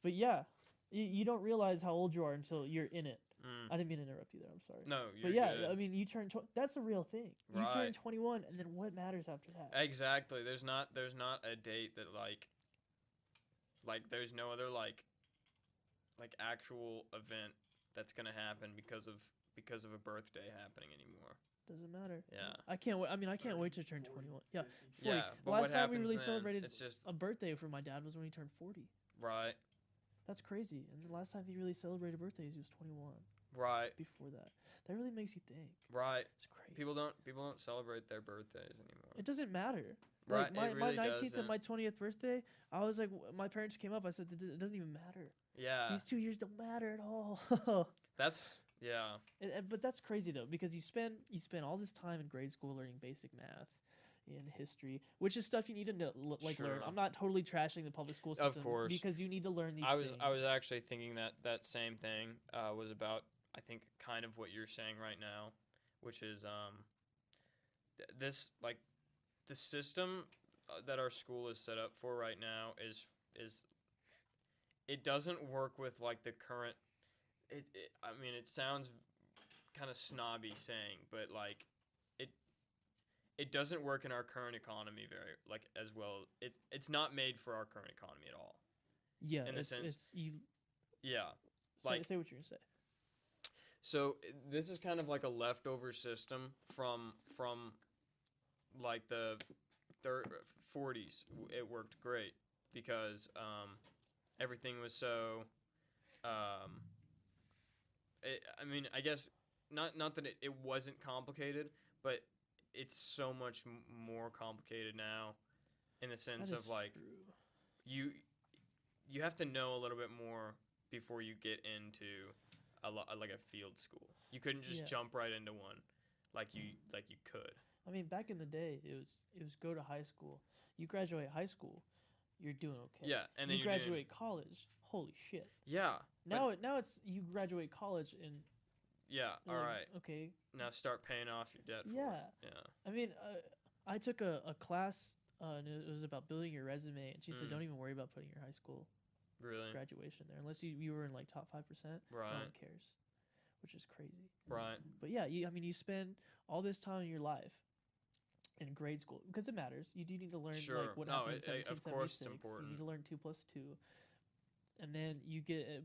But yeah, you don't realize how old you are until you're in it. Mm. I didn't mean to interrupt you there. I'm sorry. No, But you're yeah, good. I mean, you turn. That's a real thing. You turn Right. 21, and then what matters after that? Exactly. There's not a date that like there's no other like actual event that's gonna happen because of a birthday happening anymore. Doesn't matter. Yeah. I can't wait. I mean, I can't wait to turn 21. Yeah. 40. Yeah. The But last what time we happens really then? celebrated It's just a birthday for my dad was when he turned 40. right, That's crazy. And the last time he really celebrated birthdays, he was 21. right, Before that, that really makes you think. right. It's crazy. People don't celebrate their birthdays anymore. It doesn't matter. Right. Like It my really 19th doesn't. and my 20th birthday, I was like, my parents came up. I said, it doesn't even matter. Yeah. These 2 years don't matter at all. That's yeah. But that's crazy though, because you spend all this time in grade school learning basic math and history, which is stuff you need to know, learn. Sure. I'm not totally trashing the public school Of system, course. because you need to learn these I was things. actually thinking that same thing was about I think kind of what you're saying right now, which is this like the system that our school is set up for right now is it doesn't work with like the current. I mean, it sounds kind of snobby saying, but like it doesn't work in our current economy very like as well. It's not made for our current economy at all. Yeah, in the sense, it's you. Yeah, Say what you're gonna say. So this is kind of like a leftover system from like the 40s. It worked great because everything was so. I mean, I guess not that it wasn't complicated, but it's so much more complicated now, in the sense of like true. you have to know a little bit more before you get into like a field school. You couldn't just jump right into one like you could. I mean, back in the day, it was go to high school. You graduate high school, you're doing okay. Yeah, and then you graduate college. Holy shit. Yeah. Now it's you graduate college and. Yeah. All right. Okay. Now start paying off your debt. Yeah. Yeah. I mean, I took a class, and it was about building your resume, and she said, don't even worry about putting your high school graduation there, unless you were in like top 5%. Right. No one cares, which is crazy. Right. But yeah, I mean, you spend all this time in your life in grade school because it matters. You do need to learn like what happened in 1776. Of course it's important. You need to learn 2 plus 2. And then you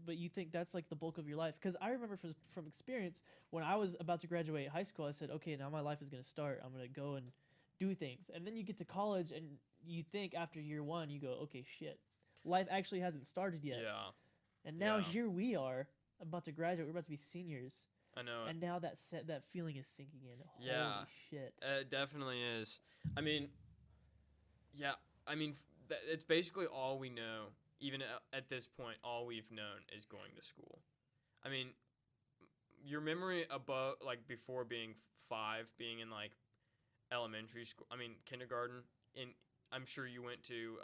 but you think that's like the bulk of your life. Because I remember from experience, when I was about to graduate high school, I said, okay, now my life is going to start. I'm going to go and do things. And then you get to college and you think after year 1, you go, okay, shit. Life actually hasn't started yet. Yeah. And now here we are about to graduate. We're about to be seniors. I know. And now that feeling is sinking in. Yeah. Holy shit. It definitely is. I mean, yeah. I mean, it's basically all we know. Even at this point, all we've known is going to school. I mean, your memory above, like before being 5, being in like elementary school. I mean, kindergarten. I'm sure you went to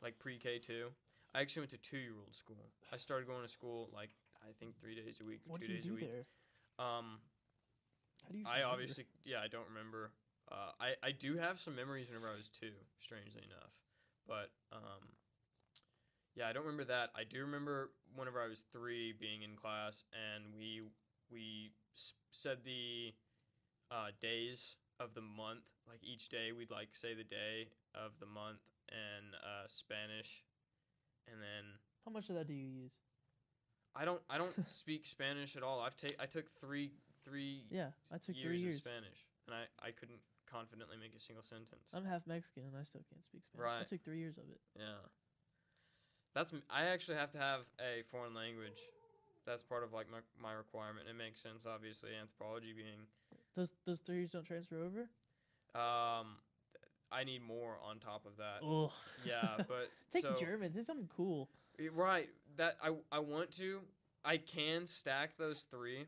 like pre-K too. I actually went to 2-year-old school. I started going to school like I think 3 days a week or 2 days a week. There? How do you? I obviously I don't remember. I do have some memories whenever I was 2, strangely enough, but yeah, I don't remember that. I do remember whenever I was 3 being in class and we said the days of the month. Like each day we'd like say the day of the month in Spanish, and then. How much of that do you use? I don't speak Spanish at all. I took three. Yeah, I took 3 years of Spanish, and I couldn't confidently make a single sentence. I'm half Mexican and I still can't speak Spanish. Right. I took 3 years of it. Yeah. I actually have to have a foreign language. That's part of like my requirement. It makes sense, obviously, anthropology being. Those 3 years don't transfer over? I need more on top of that. Ugh. Yeah, but take German. Say something cool. Right. That I want to. I can stack those 3.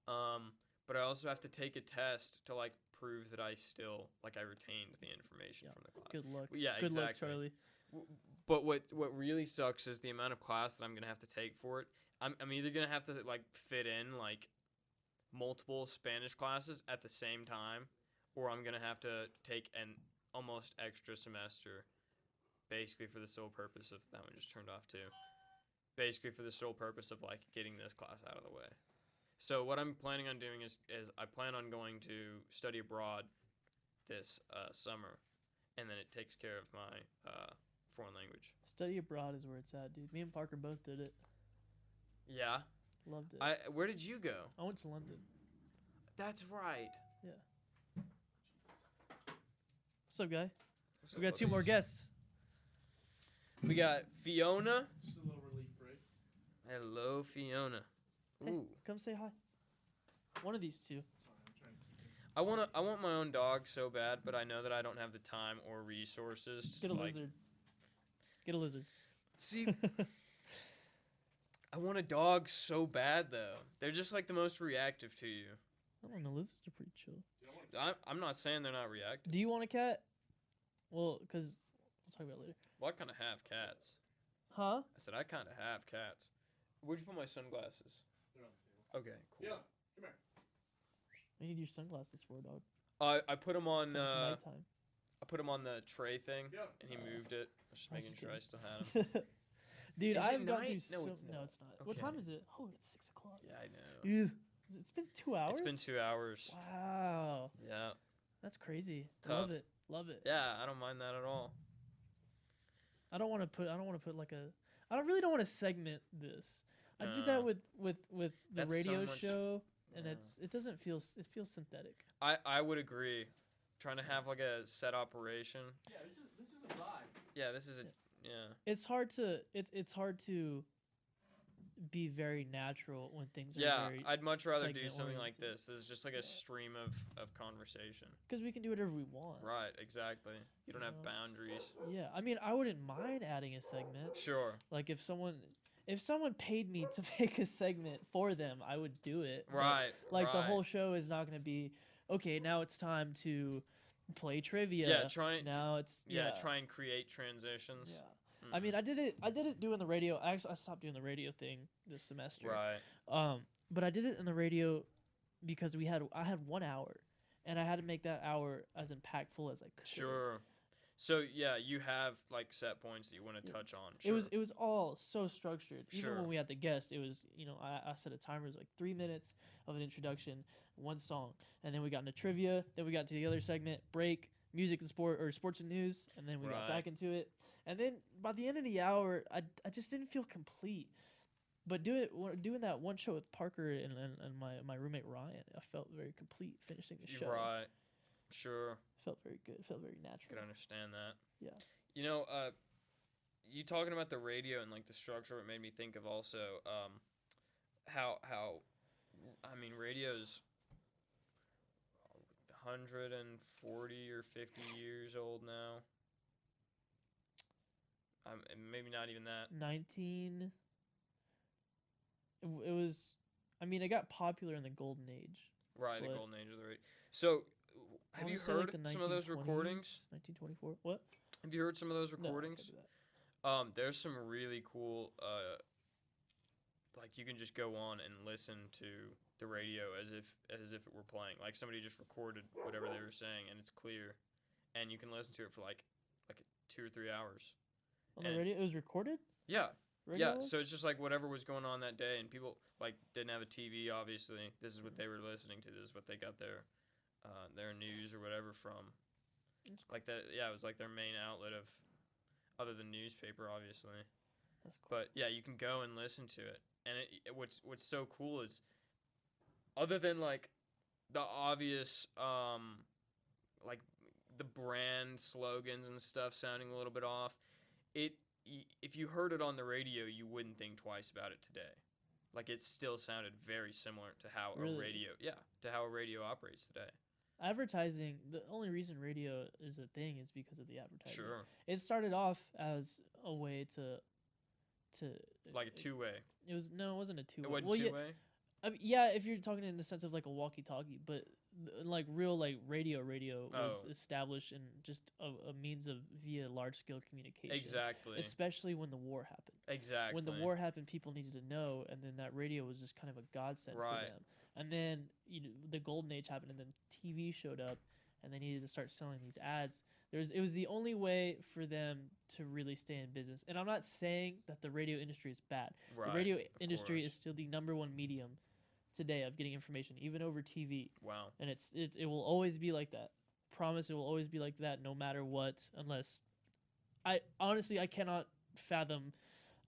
But I also have to take a test to like prove that I still like I retained the information from the class. Good luck. Yeah, Good exactly. luck, Charlie. But what really sucks is the amount of class that I'm gonna have to take for it. I'm either gonna have to like fit in like multiple Spanish classes at the same time, or I'm gonna have to take an almost extra semester, basically for the sole purpose of that one just turned off too. Basically for the sole purpose of like getting this class out of the way. So what I'm planning on doing is I plan on going to study abroad this summer, and then it takes care of my foreign language. Study abroad is where it's at, dude. Me and Parker both did it. Yeah. Loved it. Where did you go? I went to London. That's right. Yeah. What's up, guy? What's We got up, 2 more buddies? guests. We got Fiona. Just a little relief break. Hello, Fiona. Hey, Ooh. come say hi. One of these 2. Sorry, I'm trying to keep it. I want my own dog so bad, but I know that I don't have the time or resources to Get a like lizard. Get a lizard. see. I want a dog so bad though. They're just like the most reactive to you. I don't know. Lizards are pretty chill. I'm not saying they're not reactive. Do you want a cat? Well, because we'll talk about it later. Well, I kind of have cats. Huh? I said I kind of have cats. Where'd you put my sunglasses? They're on the table. Okay, cool. Yeah, come here. I need your sunglasses for, dog. I put them on. So it's nighttime. I put him on the tray thing, Yeah. and he moved it. I was just I was making just sure I kidding. still had him. Dude, Is it I've gone through night? No, so. it's No, not. it's not. What time Okay. is it? Oh, it's 6 o'clock. Yeah, I know. Ugh. It's been 2 hours. It's been 2 hours. Wow, Yeah. that's crazy. Tough. Love it. Love it. Yeah, I don't mind that at all. I don't want to put. I don't want to put like a. I don't really don't want to segment this. I did Uh, that with the that's so radio much- show, and Yeah. it doesn't feel. It feels synthetic. I would agree. Trying to have like a set operation. Yeah, this is a vibe. Yeah, this is a yeah. It's hard to. It's hard to be very natural when things are Yeah, very. I'd much rather do segment something like oriented. this. This is just like a stream of conversation. Because we can do whatever we want. Right, exactly. You don't have Yeah. boundaries. Yeah, I mean, I wouldn't mind adding a segment. Sure. Like if someone paid me to make a segment for them, I would do it. but, Right. Like the right. whole show is not going to be okay. Now it's time to play trivia. Yeah, try and Now it's try and create transitions. Yeah. I mean, I did it doing the radio. Actually, I stopped doing the radio thing this semester. Right. But I did it in the radio because I had 1 hour, and I had to make that hour as impactful as I could. Sure. So yeah, you have like set points that you want to touch Yes. on. Sure. It was all so structured. Even Sure. when we had the guest, it was I set a timer. It was like 3 minutes of an introduction, one song, and then we got into trivia. Then we got to the other segment, break, music and sport or sports and news, and then we got Right. back into it. And then by the end of the hour, I just didn't feel complete. But doing that one show with Parker and my roommate Ryan, I felt very complete finishing the show. You're right. Sure. Felt very good. Felt very I natural. could understand that. Yeah. You know, you talking about the radio and like the structure, it made me think of also how I mean radio's 140 or 50 years old now. Maybe not even that. 19. It was. I mean, it got popular in the golden age. Right, the But- golden age of the radio. So, I have you wanna say, like, heard the some of those 1920s, recordings? 1924. What? Have you heard some of those No, I can't recordings? do that. There's some really cool like you can just go on and listen to the radio as if it were playing. Like somebody just recorded whatever they were saying and it's clear and you can listen to it for like 2 or 3 hours. On the and- radio, it was recorded. Yeah. Radio Yeah, was? so it's just like whatever was going on that day and people like didn't have a TV obviously. This is what they were listening to. This is what they got their news or whatever from. Like that, yeah, it was like their main outlet of other than newspaper obviously. That's cool. But yeah, you can go and listen to it. And what's so cool is, other than like the obvious like the brand slogans and stuff sounding a little bit off, if you heard it on the radio, you wouldn't think twice about it today. Like it still sounded very similar to how Really? a radio operates today. Advertising. The only reason radio is a thing is because of the advertising. Sure, It started off as a way to. like a two-way. It wasn't a two-way. It wasn't Well, yeah, two-way. I mean, yeah, if you're talking in the sense of like a walkie-talkie, but like real like radio was Oh. established in just a means of via large-scale communication. Exactly. Especially when the war happened. Exactly. When the war happened, people needed to know, and then that radio was just kind of a godsend Right. for them. And then the golden age happened, and then TV showed up, and they needed to start selling these ads. It was the only way for them to really stay in business. And I'm not saying that the radio industry is bad. Right. The radio industry course. is still the number one medium today of getting information, even over TV. Wow. And it will always be like that. Promise, it will always be like that, no matter what. Unless, I cannot fathom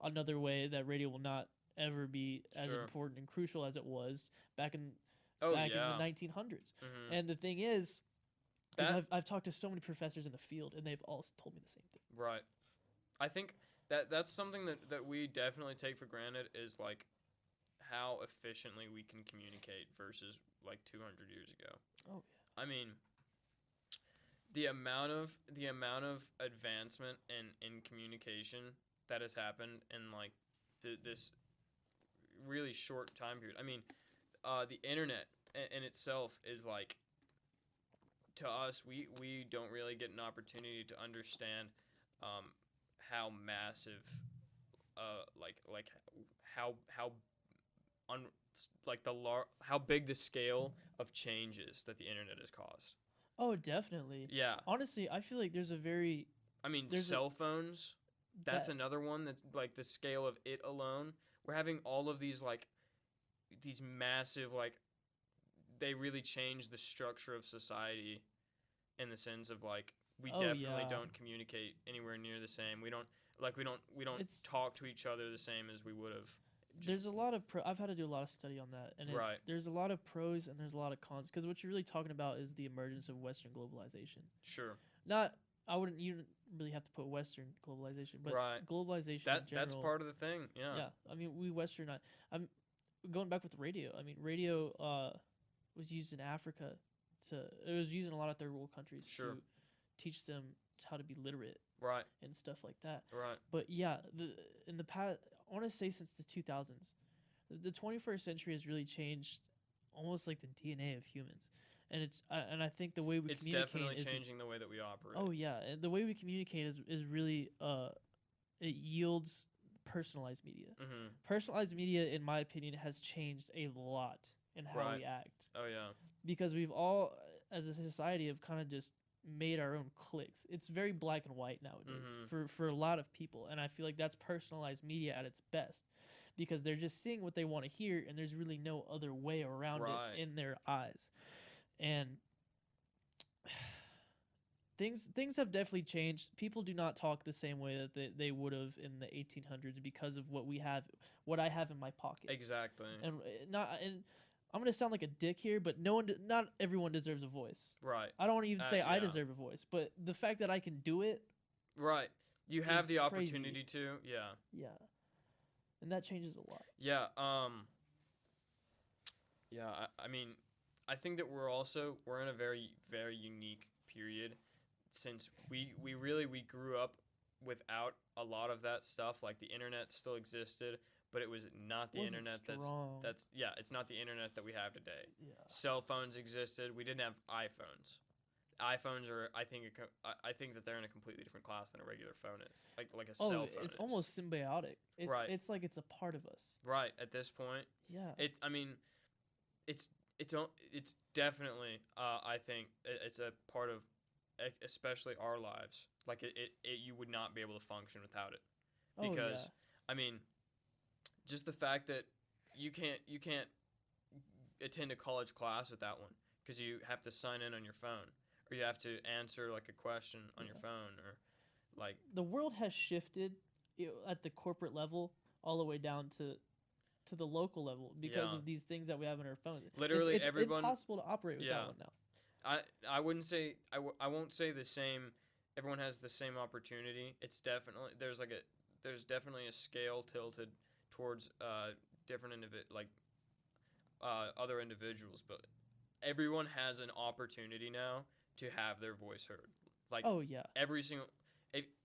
another way that radio will not ever be as Sure. important and crucial as it was back in Oh in yeah. the 1900s. Mhm. And the thing is That- I've talked to so many professors in the field, and they've all told me the same thing. Right. I think that's something that we definitely take for granted is like how efficiently we can communicate versus like 200 years ago. Oh, I mean, the amount of advancement in communication that has happened in like this really short time period. I mean, the internet in itself is like, to us, we don't really get an opportunity to understand how massive, like how big the scale of changes that the internet has caused. Oh, definitely. Yeah, Honestly, I feel like there's a very I mean, There's cell phones. that's that- another one that like the scale of it alone. We're having all of these like these massive like they really change the structure of society in the sense of like we Oh, definitely yeah. don't communicate anywhere near the same. We don't It's- talk to each other the same as we would have. There's a lot of I've had to do a lot of study on that, and Right. there's a lot of pros and there's a lot of cons. Because what you're really talking about is the emergence of Western globalization. Sure. Not, I wouldn't even really have to put Western globalization, but Right. globalization in That's general. part of the thing. Yeah. Yeah, I mean, we Western. I'm going back with radio. I mean, radio was used in Africa it was used in a lot of third world countries Sure. to teach them how to be literate Right. and stuff like that. Right. But yeah, in the past, I want to say since the 2000s, the 21st century has really changed almost like the DNA of humans, and I think the way we It's communicate definitely is changing the way that we operate. oh yeah, and the way we communicate is really it yields personalized media. Mm-hmm. Personalized media, in my opinion, has changed a lot in how Right. we act Oh yeah. because we've all, as a society, have kind of just made our own cliques. It's very black and white nowadays Mhm. for a lot of people, and I feel like that's personalized media at its best because they're just seeing what they want to hear, and there's really no other way around Right. it in their eyes, and things have definitely changed. People do not talk the same way that they would have in the 1800s because of what I have in my pocket. Exactly. And I'm gonna sound like a dick here, but not everyone deserves a voice. Right. I don't want to even say I yeah. deserve a voice, but the fact that I can do it, Right. You have is the crazy. opportunity to. Yeah. yeah, and that changes a lot. Yeah. Yeah. I mean, I think that we're in a very very unique period since we grew up without a lot of that stuff. Like the internet still existed, but it was not the Wasn't internet strong. that's it's not the internet that we have today. Yeah. Cell phones existed. We didn't have iPhones. iPhones are I think that they're in a completely different class than a regular phone is. Like a cell phone. It's is. almost symbiotic. It's Right. it's like it's a part of us. Right at this point. Yeah. I mean, it's definitely I think it's a part of especially our lives. Like you would not be able to function without it because oh, I mean, just the fact that you can't attend a college class without one because you have to sign in on your phone or you have to answer like a question on your phone or like the world has shifted at the corporate level all the way down to the local level because Yeah. of these things that we have on our phones. Literally it's everyone- impossible to operate without Yeah. one now. I wouldn't say I won't say the same. Everyone has the same opportunity. It's definitely there's definitely a scale tilted towards different other individuals, but everyone has an opportunity now to have their voice heard. Like Oh yeah. every single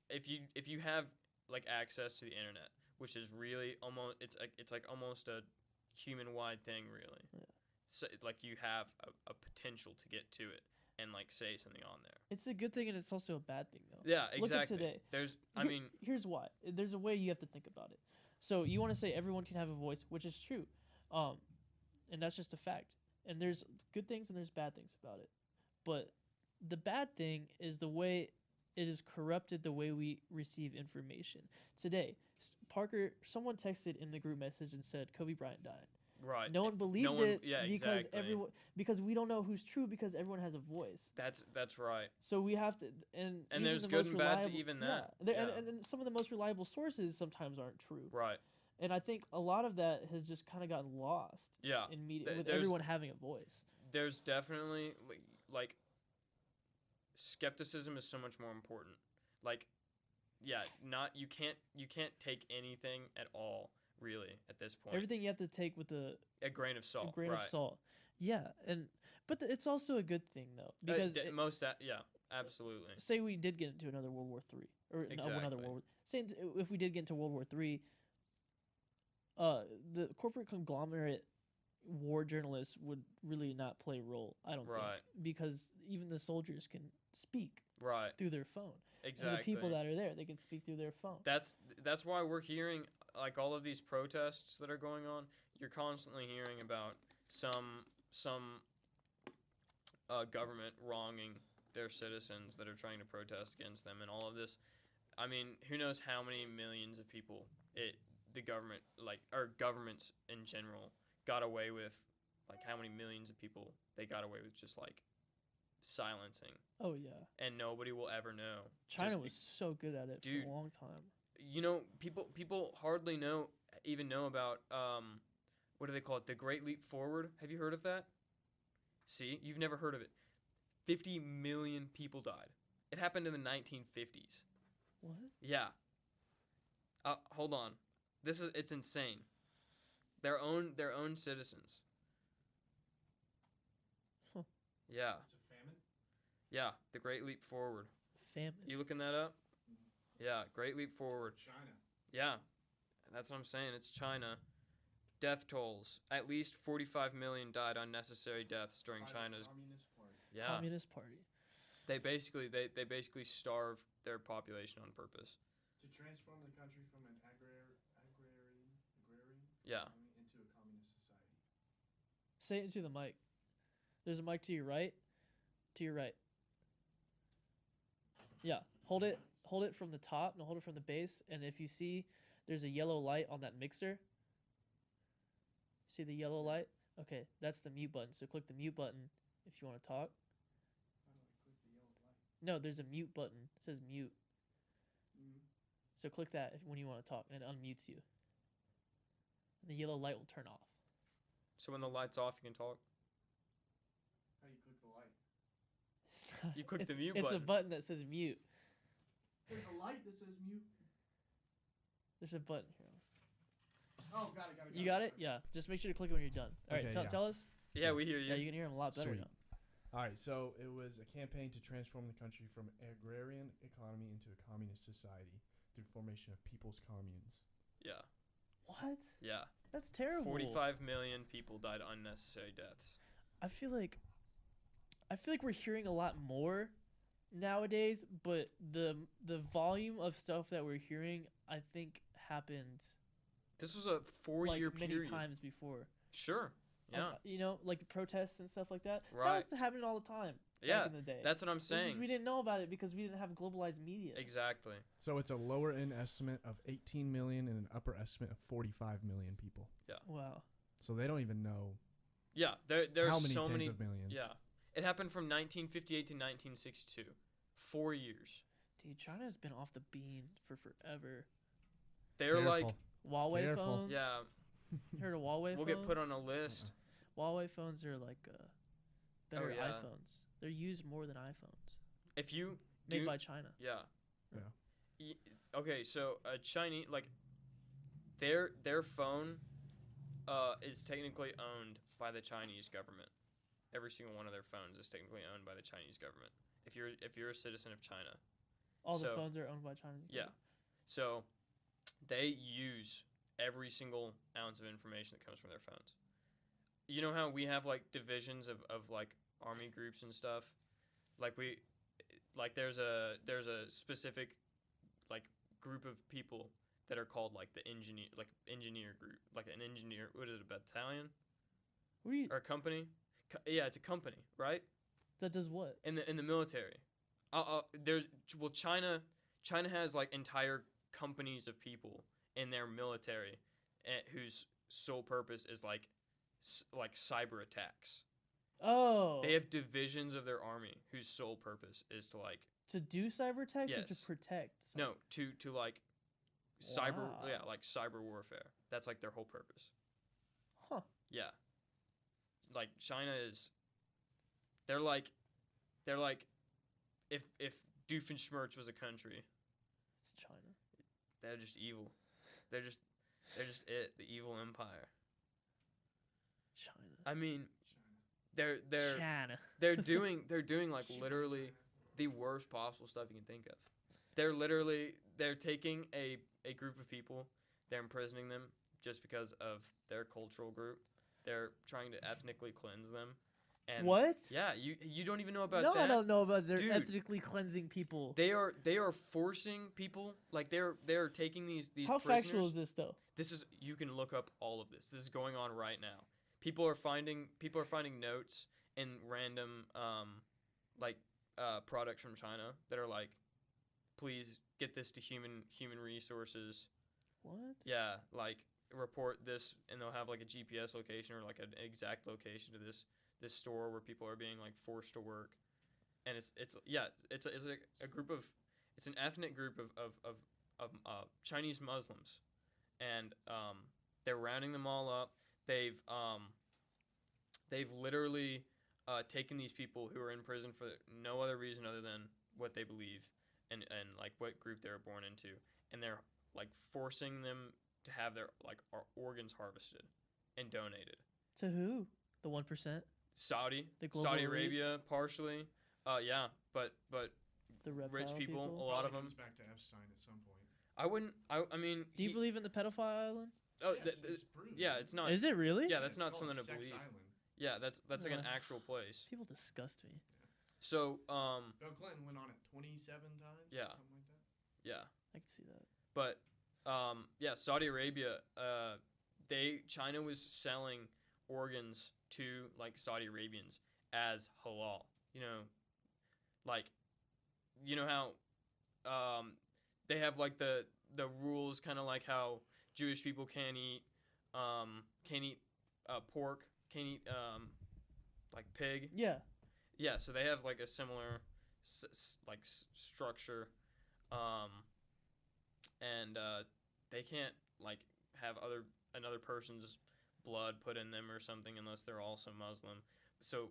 if you have like access to the internet, which is really almost it's like almost a human wide thing really. Yeah. So, like you have a potential to get to it and like say something on there. It's a good thing and it's also a bad thing though. Yeah, Look at exactly. today. There's I Here- mean, here's why. There's a way you have to think about it. So you want to say everyone can have a voice, which is true, and that's just a fact. And there's good things and there's bad things about it. But the bad thing is the way it has corrupted the way we receive information. Today, Parker, someone texted in the group message and said Kobe Bryant died. right. No one believed it yeah, because exactly. because we don't know who's true because everyone has a voice. That's right. So we have to and even there's the good most and bad to reliable- even yeah, that. there- Yeah. And some of the most reliable sources sometimes aren't true. Right. And I think a lot of that has just kind of gotten lost Yeah. in media with There's- everyone having a voice. There's definitely like skepticism is so much more important. Like yeah, you can't take anything at all really at this point. Everything you have to take with a grain of salt. grain right. of salt. Yeah, but it's also a good thing though because yeah, absolutely. say we did get into another World War III or no, another Exactly. World War. Say if we did get into World War III, the corporate conglomerate war journalists would really not play a role. I don't Right. think because even the soldiers can speak Right. through their phone. Exactly. And the people that are there, they can speak through their phone. That's why we're hearing like all of these protests that are going on. You're constantly hearing about some government wronging their citizens that are trying to protest against them, and all of this. I mean, who knows how many millions of people the government, or governments in general, got away with, like how many millions of people they got away with just like silencing, Oh yeah. and nobody will ever know. China Just was so good at it Dude. for a long time. People hardly even know about what do they call it? The Great Leap Forward. Have you heard of that? See, you've never heard of it. 50 million people died. It happened in the 1950s. What? Yeah. Hold on. It's insane. Their own citizens. Huh. Yeah. It's a famine. Yeah, the Great Leap Forward. Famine. You looking that up? Yeah, Great Leap Forward. China. Yeah. That's what I'm saying. It's China. Death tolls. At least 45 million died unnecessary deaths during By the China's. Communist Party. Yeah. Communist Party. They basically starved their population on purpose. To transform the country from an agrarian Yeah. economy into a communist society. Say it into the mic. There's a mic to your right. To your right. Yeah. Hold it from the top. No, hold it from the base. And if you see there's a yellow light on that mixer. See the yellow light? Okay, that's the mute button. So click the mute button if you want to talk. How do I click the yellow light? No, there's a mute button. It says mute. Mm. So click that when you want to talk, and it unmutes you. And the yellow light will turn off. So when the light's off, you can talk. How do you click the light? You click the It's- mute It's a button. button that says mute. There's a light that says mute. There's a button here. Oh, got it. You got it? Yeah. Just make sure to click it when you're done. All right, Okay, tell, yeah. tell us. Yeah, we hear you. Yeah, you can hear him a lot better Sweet. now. All right, so it was a campaign to transform the country from an agrarian economy into a communist society through formation of people's communes. Yeah. What? Yeah. That's terrible. 45 million people died unnecessary deaths. I feel like we're hearing a lot more nowadays, but the volume of stuff that we're hearing, I think, happened This was a 4-year like many period. times before. Sure. Yeah. You know, like the protests and stuff like that. Right. That was happening all the time Yeah. back in the day. That's what I'm It's just saying. we didn't know about it because we didn't have globalized media. Exactly. So it's a lower end estimate of 18 million and an upper estimate of 45 million people. Wow. So they don't even know Yeah. There's how many so tens many. of millions. Yeah. It happened from 1958 to 1962. 4 years. Dude, China's been off the bean for forever. They're like, Careful. Huawei Careful. phones. yeah, You heard of Huawei we'll phones? get put on a list. Huawei phones are like better yeah. iPhones. They're used more than iPhones. If you Made do, by China. yeah. Yeah. Okay, so a Chinese their phone is technically owned by the Chinese government. Every single one of their phones is technically owned by the Chinese government. If you're a citizen of China. All the So- phones are owned by China. Yeah. So they use every single ounce of information that comes from their phones. You know how we have like divisions of like army groups and stuff? Like there's a specific like group of people that are called like the engineer group, like an engineer, what is it, a battalion What do you? or a company? Yeah, it's a company, right? That does what? In the military. China has like entire companies of people in their military whose sole purpose is like cyber attacks. Oh. They have divisions of their army whose sole purpose is to like to do cyber attacks or Yes. to protect? no to like cyber Wow. like cyber warfare. That's like their whole purpose. Huh. Yeah. Like China is they're like if Doofenshmirtz was a country, It's China. they're just evil. They're just it, the evil empire. China. I mean, China. they're China. doing like Shit, literally China. the worst possible stuff you can think of. They're taking a group of people, they're imprisoning them just because of their cultural group. They're trying to ethnically cleanse them. And What? Yeah, you don't even know about No, that. I don't know about their Dude. ethnically cleansing people. They are forcing people like they're taking these How prisoners. factual is this though? This is you can look up all of this. This is going on right now. People are finding notes in random products from China that are like please get this to human resources. What? Yeah, like report this, and they'll have like a GPS location or like an exact location to this store where people are being like forced to work, and it's a group of it's an ethnic group of Chinese Muslims, and they're rounding them all up. They've literally taken these people who are in prison for no other reason other than what they believe and like what group they were born into, and they're like forcing them to have their like organs harvested and donated. To who? The 1%? Saudi global Saudi elites? Arabia partially. Yeah, but The reptile rich people, a people? lot of Probably them. comes back to Epstein at some point. I wouldn't. I mean. Do you believe in the pedophile island? Oh, Yes, it's proven. yeah. It's not. Is it really? Yeah, that's It's not called something to Sex believe. Island. Yeah, that's like an Ugh. actual place. People disgust me. So Bill Clinton went on it 27 times. Yeah. Or something like that. yeah, I can see that. but yeah, Saudi Arabia. China was selling organs to like Saudi Arabians as halal. Like, how they have like the rules, kind of like how Jewish people can't eat pork, can't eat like pig. Yeah. Yeah, so they have like a similar structure, and they can't like have another person's blood put in them or something unless they're also Muslim. So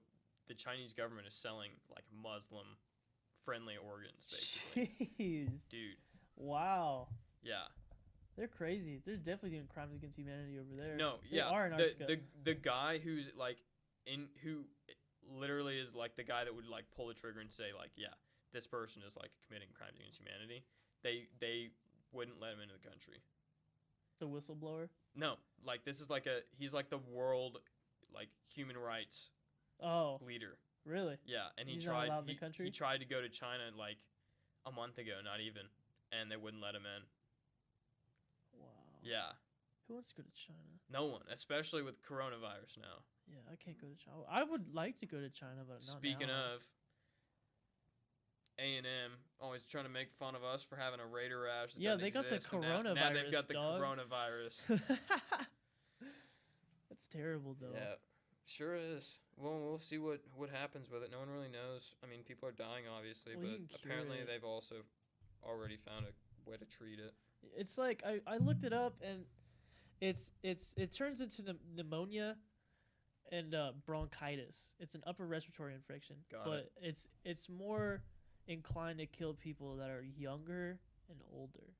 the Chinese government is selling like Muslim friendly organs, basically. Jeez. Dude, Wow. yeah. They're crazy. They're definitely doing crimes against humanity over there. No, They yeah. are in Antarctica. The guy who's like who literally is like the guy that would like pull the trigger and say like, yeah, this person is like committing crimes against humanity. They wouldn't let him into the country. The whistleblower. No, like this is like he's like the world like human rights Oh, leader. really? Yeah, and He's not allowed in the country? he tried to go to China like a month ago, not even, and they wouldn't let him in. Wow. Yeah, Who wants to go to China? no one, especially with coronavirus now. Yeah, I can't go to China. I would like to go to China, but not Speaking now. of, A&M always trying to make fun of us for having a Raider rash. That Yeah, doesn't they got the exist, and now they've coronavirus, got the dog. coronavirus. That's terrible, though. Yeah, sure is. Well, we'll see what happens with it. No one really knows. I mean, people are dying, obviously, Well, you but can cure apparently it. they've also already found a way to treat it. It's like I looked it up, and it turns into pneumonia and bronchitis. It's an upper respiratory infection, Got but it's more inclined to kill people that are younger and older,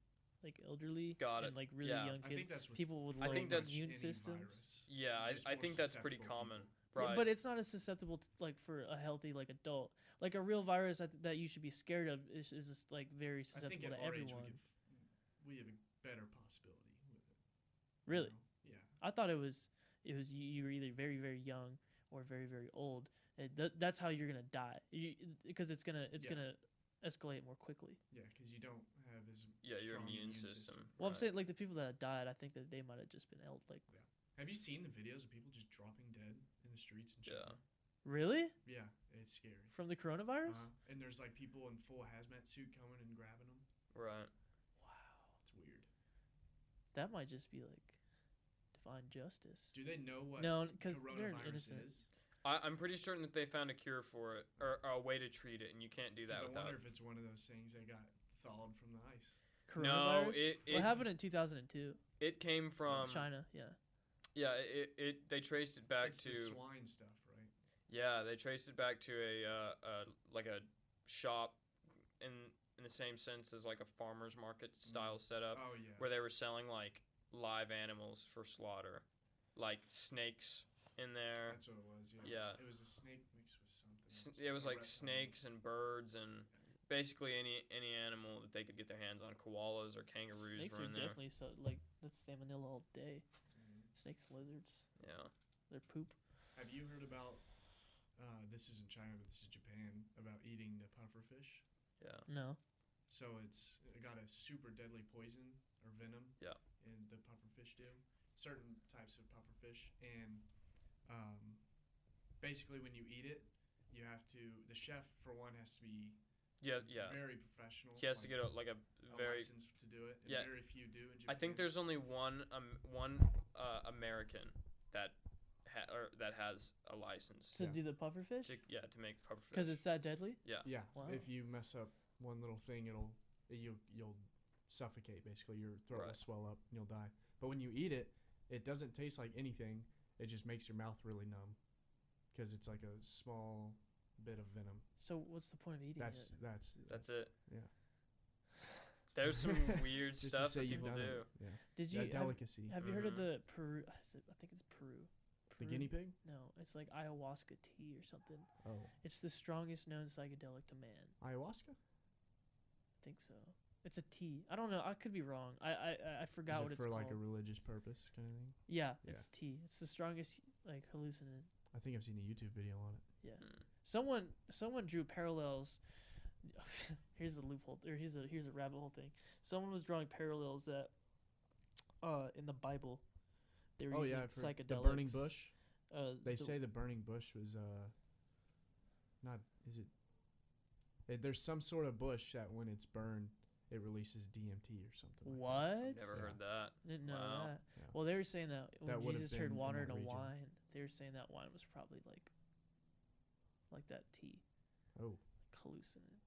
like elderly Got and it. like really Yeah. young I kids. think that's what People with I low think that's- immune any systems. virus. Yeah, Just I more think that's pretty susceptible common. people. Yeah, Right. but it's not as susceptible to, like for a healthy like adult. Like a real virus that you should be scared of is just like very I susceptible think at to our age everyone. we have a better possibility with it. Really? You know? I thought it was you were either very very young or very very old. That's how you're gonna die because it's gonna Yeah. escalate more quickly. Yeah, because you don't have as Yeah, your strong immune system. Well, I'm Right. saying like the people that died, I think that they might have just been like Have you seen the videos of people just dropping dead in the streets and shit? Yeah. really Yeah, it's scary. from the coronavirus. And there's like people in full hazmat suit coming and grabbing them. Right. Wow, It's weird. that might just be like divine justice. Do they know what No, because they're coronavirus innocent. is? I'm pretty certain that they found a cure for it or a way to treat it, and you can't do 'Cause that I without. wonder if it's one of those things that got thawed from the ice. Coronavirus. it what happened in 2002? It came from China. Yeah. Yeah, they traced it back It's to the swine stuff, right? yeah, they traced it back to a like a shop in the same sense as like a farmer's market style setup Oh yeah. where they were selling like live animals for slaughter, like snakes in there. That's what it was. Yeah. Yeah. It was a snake mixed with something. It was A like reptile. snakes and birds and basically any animal that they could get their hands on. Koalas or kangaroos Snakes were are in there. definitely so like that's salmonella all day. Mhm. Snakes, lizards, Yeah. their poop. Have you heard about? This isn't China, but this is Japan. About eating the puffer fish. Yeah. No. So it got a super deadly poison or venom. Yeah. And the puffer fish do certain types of puffer fish, and basically when you eat it, you have to. The chef for one has to be Yeah, yeah. Very professional. He has to get a very. license to do it. And Yeah. very few do in Japan. I think there's only one American that that has a license To Yeah. do the pufferfish? to make pufferfish. Because it's that deadly? yeah. Yeah. Wow. If you mess up one little thing, you'll suffocate. Basically, your throat will Right. swell up and you'll die. But when you eat it, it doesn't taste like anything. It just makes your mouth really numb, because it's like a small bit of venom. So what's the point of eating it? That's it. Yeah. There's some weird Just to stuff say that you've people done do. it. Yeah. Did Yeah, you delicacy. have you heard of Mhm. the Peru? I think it's Peru. The guinea pig? No, it's like ayahuasca tea or something. Oh, It's the strongest known psychedelic to man. ayahuasca. I think so. It's a tea. I don't know. I could be wrong. I forgot Is what it it's for called. like a religious purpose kind of thing? Yeah, Yeah. it's tea. It's the strongest like hallucinant. I think I've seen a YouTube video on it. Yeah. Mm. Someone drew parallels. Here's a loophole. Or here's a rabbit hole thing. Someone was drawing parallels that in the Bible they were Oh using yeah, I've heard. psychedelics. The burning bush. They the- say the burning bush was not is it? There's some sort of bush that when it's burned, it releases DMT or something. like What? Never Yeah. heard that. Didn't know Wow. that. Yeah. Well, they were saying that when That would've Jesus been turned in water that into region. wine, they were saying that wine was probably like that tea, that. Oh, hallucinant.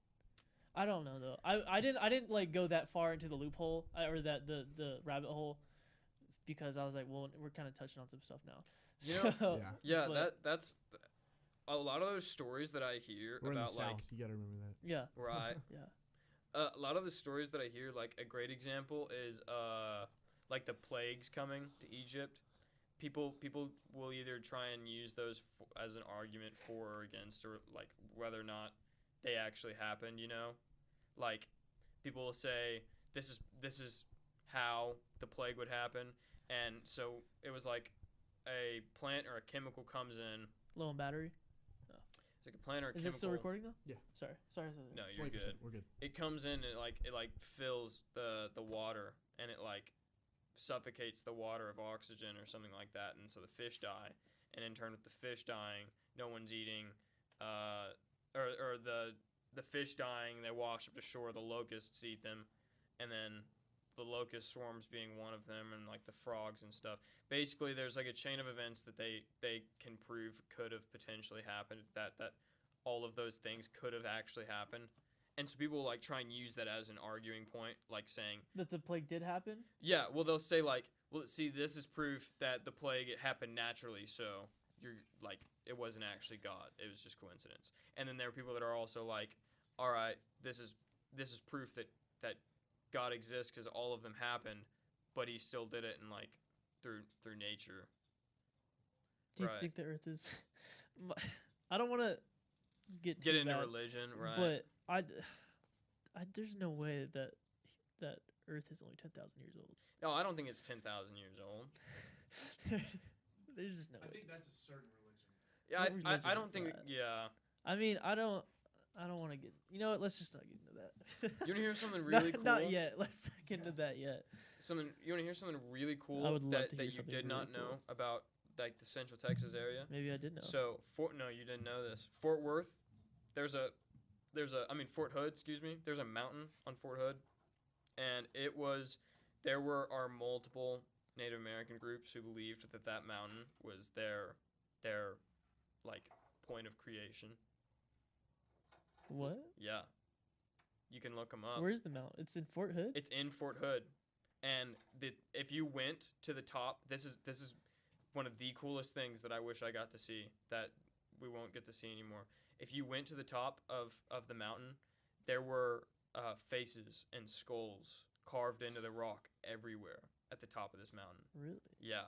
I don't know though. I didn't like go that far into the loophole or that the rabbit hole, because I was like, well, we're kind of touching on some stuff now. You know, So, yeah. Yeah, but- that's a lot of those stories that I hear we're in the about like south. You gotta remember that. yeah. right. Yeah. A lot of the stories that I hear, like a great example is like the plagues coming to Egypt. People will either try and use those as an argument for or against, or like whether or not they actually happened. You know, like people will say this is how the plague would happen, and so it was like a plant or a chemical comes in. Low on battery. It's like a plant or a Is chemical. it still recording though? Yeah. Sorry. No, you're 20%. good. We're good. It comes in and it fills the water, and it like suffocates the water of oxygen or something like that, and so the fish die. And in turn, with the fish dying, no one's eating, or the fish dying, they wash up to shore. The locusts eat them, and then the locust swarms being one of them, and like the frogs and stuff. Basically, there's like a chain of events that they can prove could have potentially happened. That all of those things could have actually happened. And so people like try and use that as an arguing point, like saying, That the plague did happen. yeah, well, they'll say like, well, see, this is proof that the plague it happened naturally, so you're like, it wasn't actually God, it was just coincidence. And then there are people that are also like, all right, this is proof that God exists because all of them happened, but He still did it in like through nature. Do you Right. think the Earth is? I don't want to get Get too into bad, religion, right? but there's no way that Earth is only 10,000 years old. No, I don't think it's 10,000 years old. There's just no I way. think that's a certain religion. Yeah, What I religion don't is think. that? Yeah. I mean, I don't want to get. You know what? Let's just not get into that. You want to hear something really cool? Not yet. Let's not get into that yet. You want to hear something really cool I would love that to hear you something did not really know cool. about like the Central Texas area? Maybe I did know. So no, you didn't know this. Fort Worth, there's a Fort Hood, excuse me. There's a mountain on Fort Hood, and there are multiple Native American groups who believed that mountain was their like point of creation. What? Yeah, you can look them up. Where's the mountain? It's in Fort Hood. It's in Fort Hood, and if you went to the top, this is one of the coolest things that I wish I got to see that we won't get to see anymore. If you went to the top of the mountain, there were faces and skulls carved into the rock everywhere at the top of this mountain. Really? Yeah,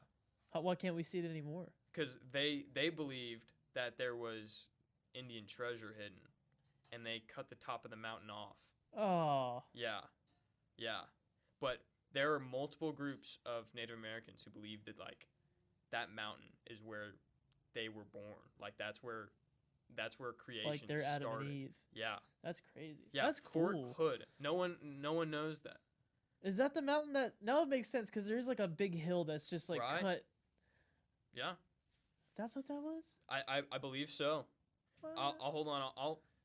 Why can't we see it anymore? because they believed that there was Indian treasure hidden, and they cut the top of the mountain off. Oh. Yeah, yeah, but there are multiple groups of Native Americans who believe that like that mountain is where they were born. Like that's where creation Like they're Adam started. and Eve. Yeah, That's crazy. yeah. That's Fort cool. Hood. No one knows that. Is that the mountain that now it makes sense because there's like a big hill that's just like Right. cut. Yeah, That's what that was. I believe so. I'll hold on.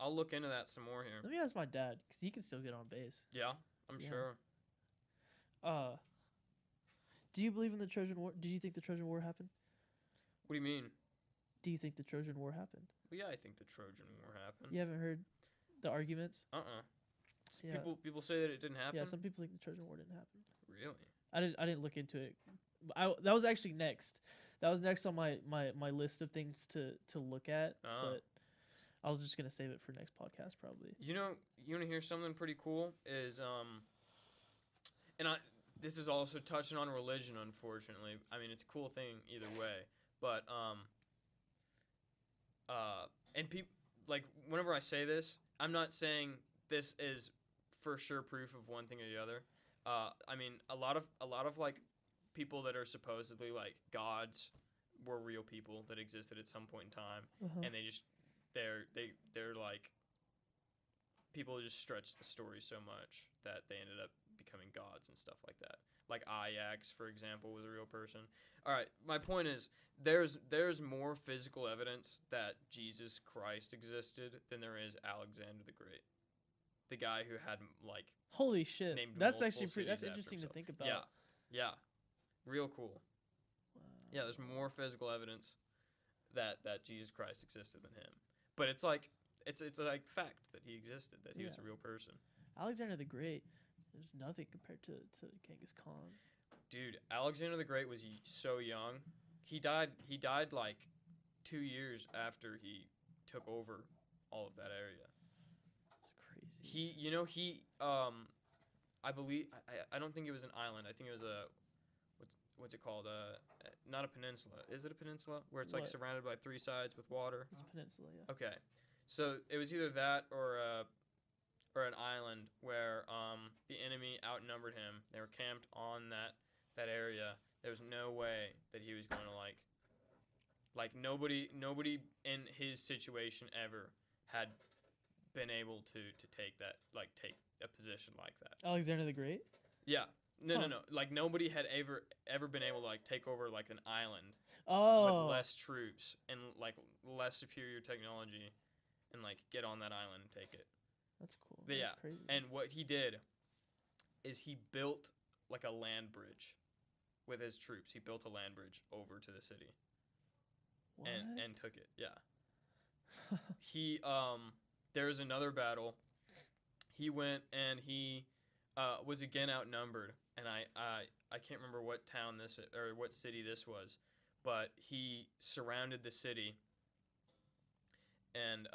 I'll look into that some more here. Let me ask my dad because he can still get on base. Yeah, I'm Yeah. sure. Do you believe in the Trojan War? Do you think the Trojan War happened? What do you mean? Do you think the Trojan War happened? Well, yeah, I think the Trojan War happened. You haven't heard the arguments? Yeah. Yeah. People say that it didn't happen. Yeah, some people think the Trojan War didn't happen. Really? I didn't look into it. That was actually next. That was next on my list of things to look at. Oh. But I was just gonna save it for next podcast probably. You know, you want to hear something pretty cool? This is also touching on religion, unfortunately. I mean, it's a cool thing either way. But and people like whenever I say this, I'm not saying this is for sure proof of one thing or the other. I mean, a lot of like people that are supposedly like gods were real people that existed at some point in time, and they're like people just stretch the story so much that they ended up becoming gods and stuff like that. Like Ajax, for example, was a real person. All right, my point is there's more physical evidence that Jesus Christ existed than there is Alexander the Great, the guy who had like Holy shit! named That's multiple actually cities that's after interesting to himself. think about. Yeah, real cool. Wow. Yeah, there's more physical evidence that Jesus Christ existed than him. But it's like it's like fact that he existed, that he was a real person. Alexander the Great, there's nothing compared to Genghis Khan. Dude, Alexander the Great was so young. He died like 2 years after he took over all of that area. It's crazy. I believe I don't think it was an island. I think it was what's it called? Not a peninsula. Is it a peninsula where it's like What? surrounded by 3 sides with water? It's a peninsula, yeah. Okay, so it was either that or an island where the enemy outnumbered him. They were camped on that area. There was no way that he was going to like nobody in his situation ever had been able to take a position like that. Alexander the Great? Yeah. No. Huh. Like nobody had ever been able to like take over like an island Oh. with less troops and like less superior technology and like get on that island and take it. That's cool. But That's yeah, crazy. and what he did is he built like a land bridge with his troops. He built a land bridge over to the city What? and took it. Yeah. He there was another battle. He went and he was again outnumbered, and I can't remember what town this or what city this was, but he surrounded the city. And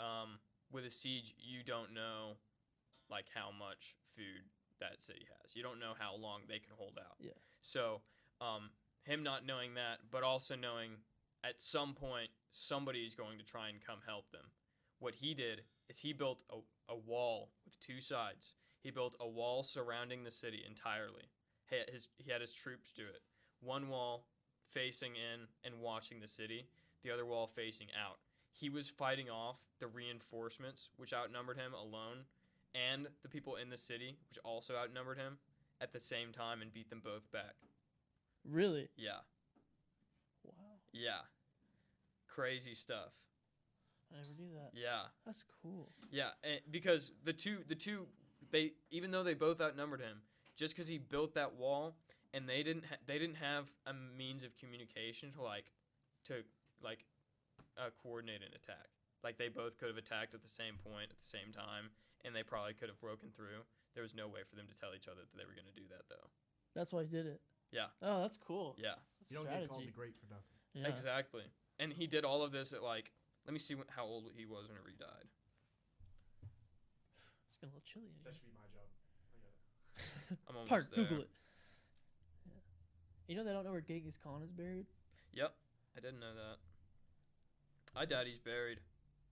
with a siege, you don't know like how much food that city has. You don't know how long they can hold out. Yeah. So him not knowing that, but also knowing at some point somebody is going to try and come help them. What he did is he built a wall with 2 sides. He built a wall surrounding the city entirely. He had his troops do it. One wall facing in and watching the city, the other wall facing out. He was fighting off the reinforcements, which outnumbered him alone, and the people in the city, which also outnumbered him, at the same time and beat them both back. Really? Yeah. Wow. Yeah. Crazy stuff. I never knew that. Yeah. That's cool. Yeah, and because the two they even though they both outnumbered him, just because he built that wall and they didn't have a means of communication to coordinate an attack. Like they both could have attacked at the same point at the same time, and they probably could have broken through. There was no way for them to tell each other that they were going to do that though. That's why he did it. Yeah. Oh, that's cool. Yeah. That's You don't strategy. get called the Great for nothing. Yeah. Exactly. And he did all of this at like, let me see how old he was whenever he died. It's getting a little chilly in That here. should be my job. I got it. I'm almost Park, there. Google it. Yeah. You know they don't know where Genghis Khan is buried? Yep, I didn't know that. I doubt he's buried.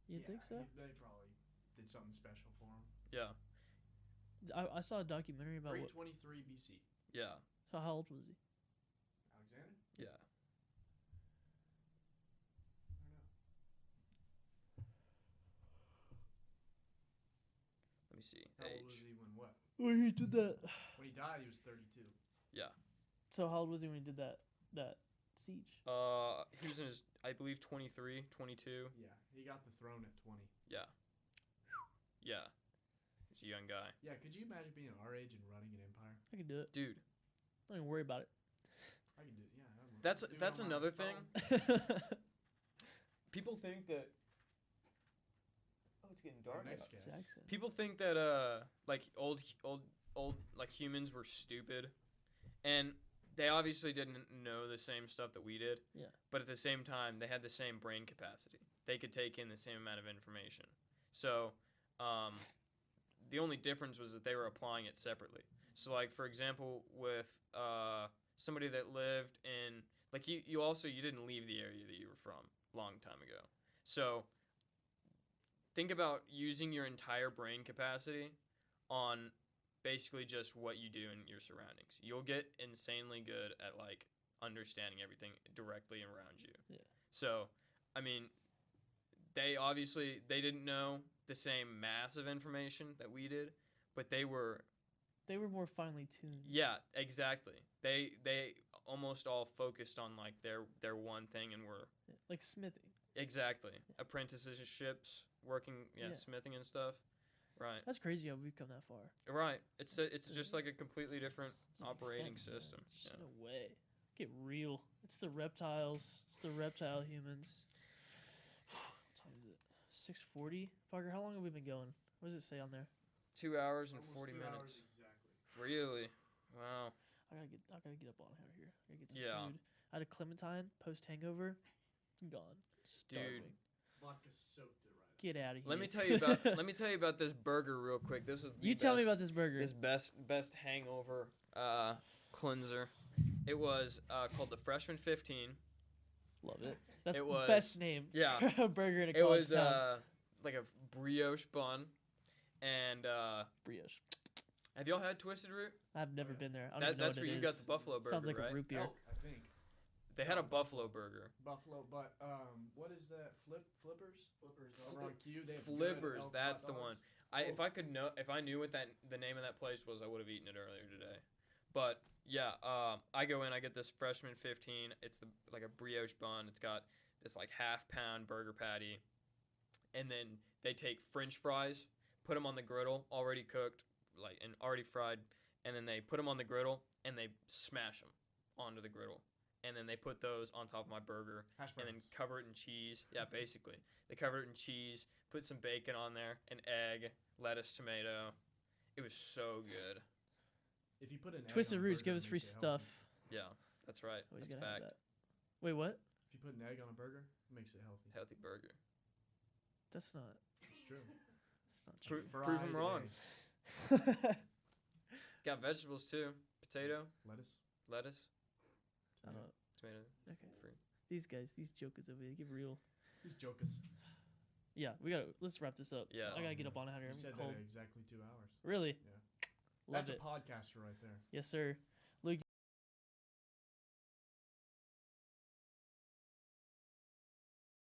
You think so? They probably did something special for him. Yeah, I saw a documentary about what. 323 BC. yeah, So how old was he? Alexander? yeah. I don't know. Let me see. How old was Age. he when what? When he did that. When he died, he was 32. So how old was he when he did that siege? He was in his, I believe, 23, 22. Yeah, he got the throne at 20. Yeah. Yeah, he's a young guy. Yeah, could you imagine being our age and running an empire? I can do it. Dude, Don't even worry about it. I can do it. Yeah, I would. that's Do it that's on my another phone. thing. People think that. Oh, it's getting Our dark. next out. guest. Jackson. People think that like old like humans were stupid, and they obviously didn't know the same stuff that we did. Yeah. But at the same time, they had the same brain capacity. They could take in the same amount of information. So, the only difference was that they were applying it separately. So, like for example, with somebody that lived in like you didn't leave the area that you were from a long time ago. So think about using your entire brain capacity on basically just what you do in your surroundings. You'll get insanely good at like understanding everything directly around you. Yeah. So, I mean, they didn't know the same mass of information that we did, but they were more finely tuned. yeah, exactly. They almost all focused on like their one thing and were Like smithing. exactly apprenticeships, working Yeah. smithing and stuff. Right. That's crazy how we've come that far. Right. It's just like a completely different Doesn't make operating sense, man. system. Just Yeah. no way. Get real. It's the reptiles. It's the reptile humans. What time is it? 6:40. Parker, how long have we been going? What does it say on there? 2 hours and Almost 40 2 minutes. hours exactly. Really? Wow. I gotta get up on out of here. I gotta get some Yeah. food. I had a Clementine post hangover. Gone. Starving. Vodka soaked it right. Get out of here. Let me tell you about this burger real quick. This is the You tell me best- about this burger. this best hangover cleanser. It was called the Freshman 15. Love it. That's It the was- best name. yeah. For a burger in a It college was town. like a brioche bun, and Brioche. have y'all had Twisted Root? I've never yeah. been there. I don't even know That's what where it you got is. the buffalo burger, Sounds like right? a root beer. Elk, I think. They had a No, buffalo burger. Buffalo, but what is that? Flippers? Flippers. Over on Q. They have good Flippers, elk that's hot the one. dogs. If I knew what the name of that place was, I would have eaten it earlier today. But yeah, I go in, I get this Freshman 15. It's like a brioche bun. It's got this like half-pound burger patty, and then they take French fries, put them on the griddle, already cooked, like and already fried, and then they put them on the griddle and they smash them onto the griddle, and then they put those on top of my burger. Hash And browns. then cover it in cheese. Yeah, basically. They cover it in cheese, put some bacon on there, an egg, lettuce, tomato. It was so good. If you put an egg Twisted on a Roots, burger, give it us free makes it stuff. healthy. Yeah, that's right. Always That's gotta have fact. that. Wait, what? If you put an egg on a burger, it makes it healthy. Healthy burger. That's not. It's true. That's not true. Prove 'em Fried wrong. egg. Got vegetables too. Potato, Lettuce. lettuce, I don't know. tomato. Okay. Free. These guys, these jokers over here, get real. These jokers. Yeah, let's wrap this up. Yeah. I gotta get up on out of here. You I'm said cold. that in exactly 2 hours. Really? Yeah. Love That's it. a podcaster right there. Yes, sir.